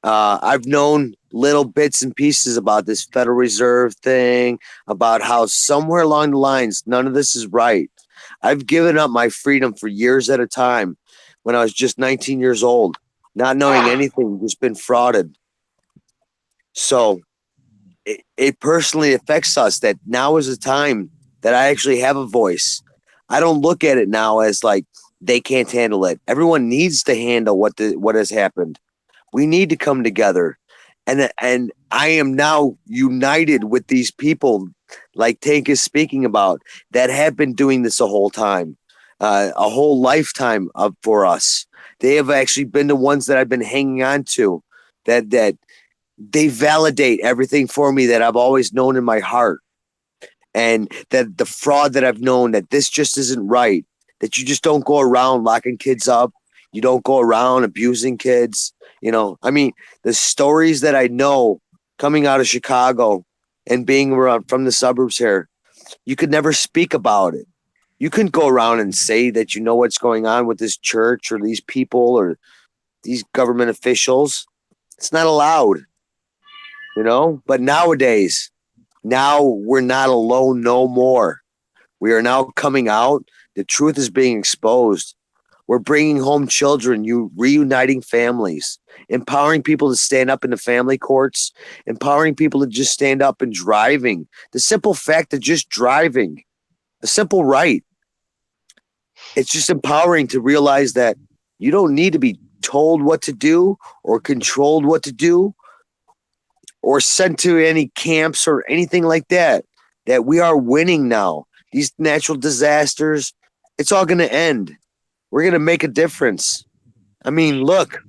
I've known little bits and pieces about this Federal Reserve thing, about how somewhere along the lines, none of this is right. I've given up my freedom for years at a time when I was just 19 years old, not knowing anything, just been frauded. So it personally affects us that now is the time that I actually have a voice. I don't look at it now as like they can't handle it. Everyone needs to handle what has happened. We need to come together. And I am now united with these people like Tank is speaking about that have been doing this a whole time, a whole lifetime for us. They have actually been the ones that I've been hanging on to, that they validate everything for me that I've always known in my heart. And that the fraud that I've known, that this just isn't right. that you just don't go around locking kids up. You don't go around abusing kids. You know, I mean, the stories that I know coming out of Chicago and being around from the suburbs here, you could never speak about it. You couldn't go around and say that you know what's going on with this church or these people or these government officials. It's not allowed, you know? But nowadays, now we're not alone no more. We are now coming out. The truth is being exposed. We're bringing home children, you reuniting families, empowering people to stand up in the family courts, empowering people to just stand up and driving. The simple fact of just driving, a simple right. It's just empowering to realize that you don't need to be told what to do or controlled what to do or sent to any camps or anything like that, that we are winning now. These natural disasters, it's all going to end. We're going to make a difference. I mean, look,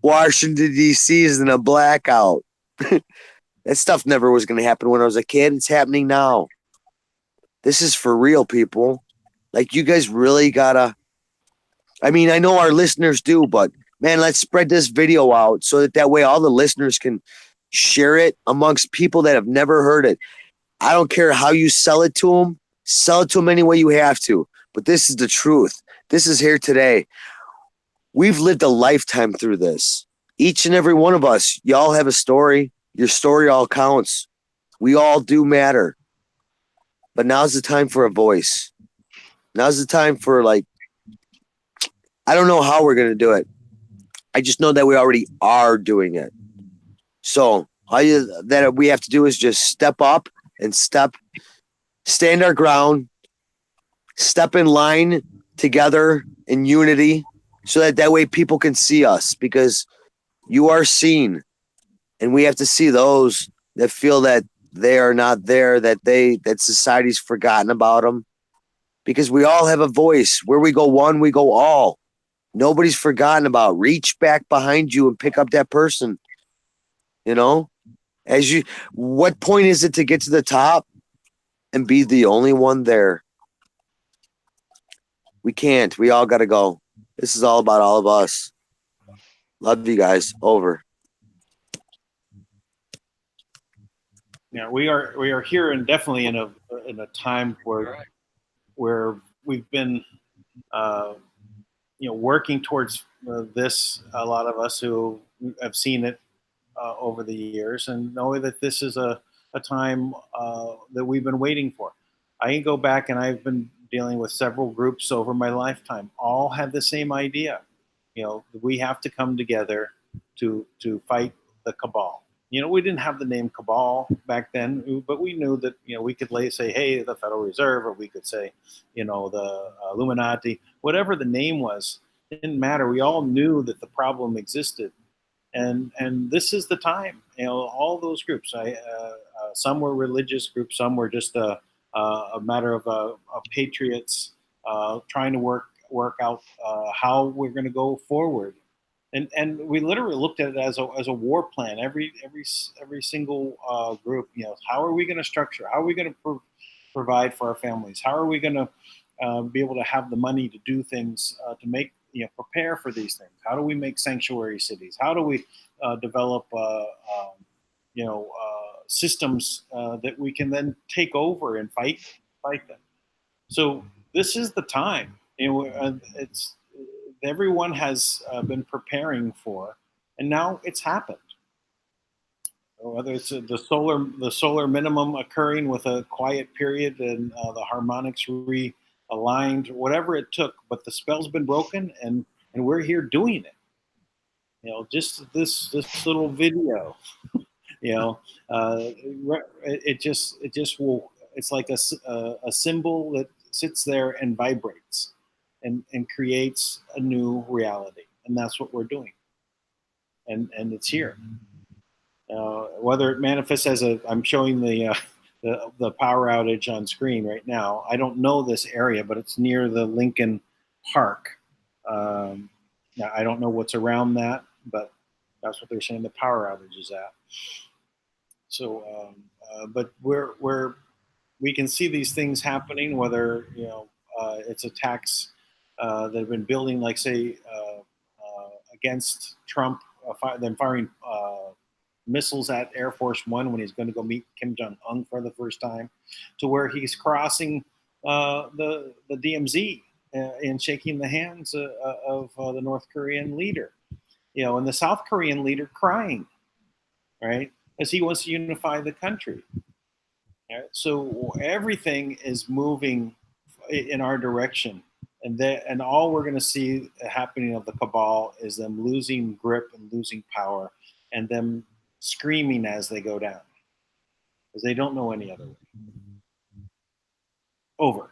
Washington, D.C. is in a blackout. That stuff never was going to happen when I was a kid. It's happening now. This is for real, people. Like, you guys really got to, I mean, I know our listeners do, but man, let's spread this video out so that way all the listeners can share it amongst people that have never heard it. I don't care how you sell it to them any way you have to. But this is the truth. This is here today. We've lived a lifetime through this. Each and every one of us, y'all have a story. Your story all counts. We all do matter. But now's the time for a voice. Now's the time for, like, I don't know how we're going to do it. I just know that we already are doing it. So all that we have to do is just step up and stand our ground, step in line together in unity so that way people can see us, because you are seen, and we have to see those that feel that they are not there, that society's forgotten about them, because we all have a voice. Where we go one, we go all. Nobody's forgotten about. Reach back behind you and pick up that person. You know, what point is it to get to the top and be the only one there? We can't. We all got to go. This is all about all of us. Love you guys. Over. Yeah, we are here and definitely in a time where we've been working towards this. A lot of us who have seen it over the years and know that this is a time that we've been waiting for. I can go back, and I've been dealing with several groups over my lifetime. All had the same idea. We have to come together to fight the cabal. We didn't have the name cabal back then, but we knew that, we could say, hey, the Federal Reserve, or we could say, the Illuminati, whatever the name was, it didn't matter. We all knew that the problem existed. And this is the time, all those groups, some were religious groups, some were just a matter of patriots trying to work out how we're going to go forward. And we literally looked at it as a war plan. Every single group, how are we going to structure? How are we going to provide for our families? How are we going to be able to have the money to do things to make prepare for these things? How do we make sanctuary cities? How do we develop systems that we can then take over and fight them? So this is the time. It's everyone has been preparing for, and now it's happened. Whether it's the solar minimum occurring with a quiet period and the harmonics realigned, whatever it took, but the spell's been broken, and we're here doing it. Just this little video, it just will. It's like a symbol that sits there and vibrates, and creates a new reality, and that's what we're doing. And it's here. Whether it manifests as I'm showing the power outage on screen right now. I don't know this area, but it's near the Lincoln Park. Now I don't know what's around that, but that's what they're saying the power outage is at. So, but we can see these things happening, whether It's attacks that have been building, like say, against Trump, them firing missiles at Air Force One when he's going to go meet Kim Jong Un for the first time, to where he's crossing the DMZ and shaking the hands of the North Korean leader, and the South Korean leader crying, right, as he wants to unify the country. Right? So everything is moving in our direction, and all we're going to see happening of the cabal is them losing grip and losing power, and them screaming as they go down, because they don't know any other way. Over.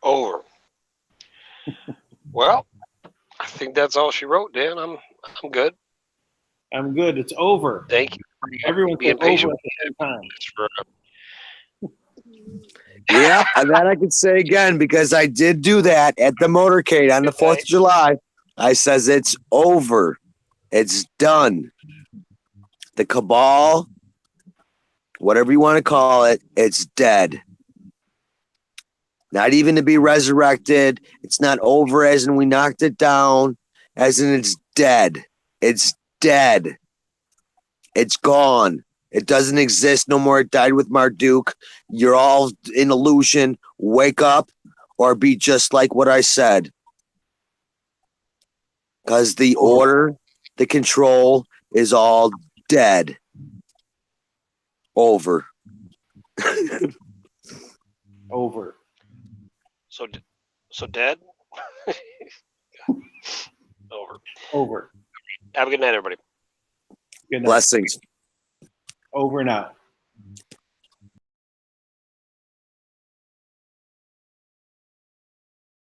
Over. Well, I think that's all she wrote, Dan. I'm good. I'm good. It's over. Thank you. Everyone being said over patient. at the same time. Yeah, and that I could say again because I did do that at the motorcade on the 4th of July. I says it's over. It's done. The cabal, whatever you want to call it, it's dead. Not even to be resurrected. It's not over as in we knocked it down, as in it's dead. It's dead. It's gone. It doesn't exist no more. It died with Marduk. You're all in illusion. Wake up or be just like what I said. Because the order, the control is all dead. Over. Over. So dead? Over. Over. Have a good night, everybody. Good night. Blessings. Over now.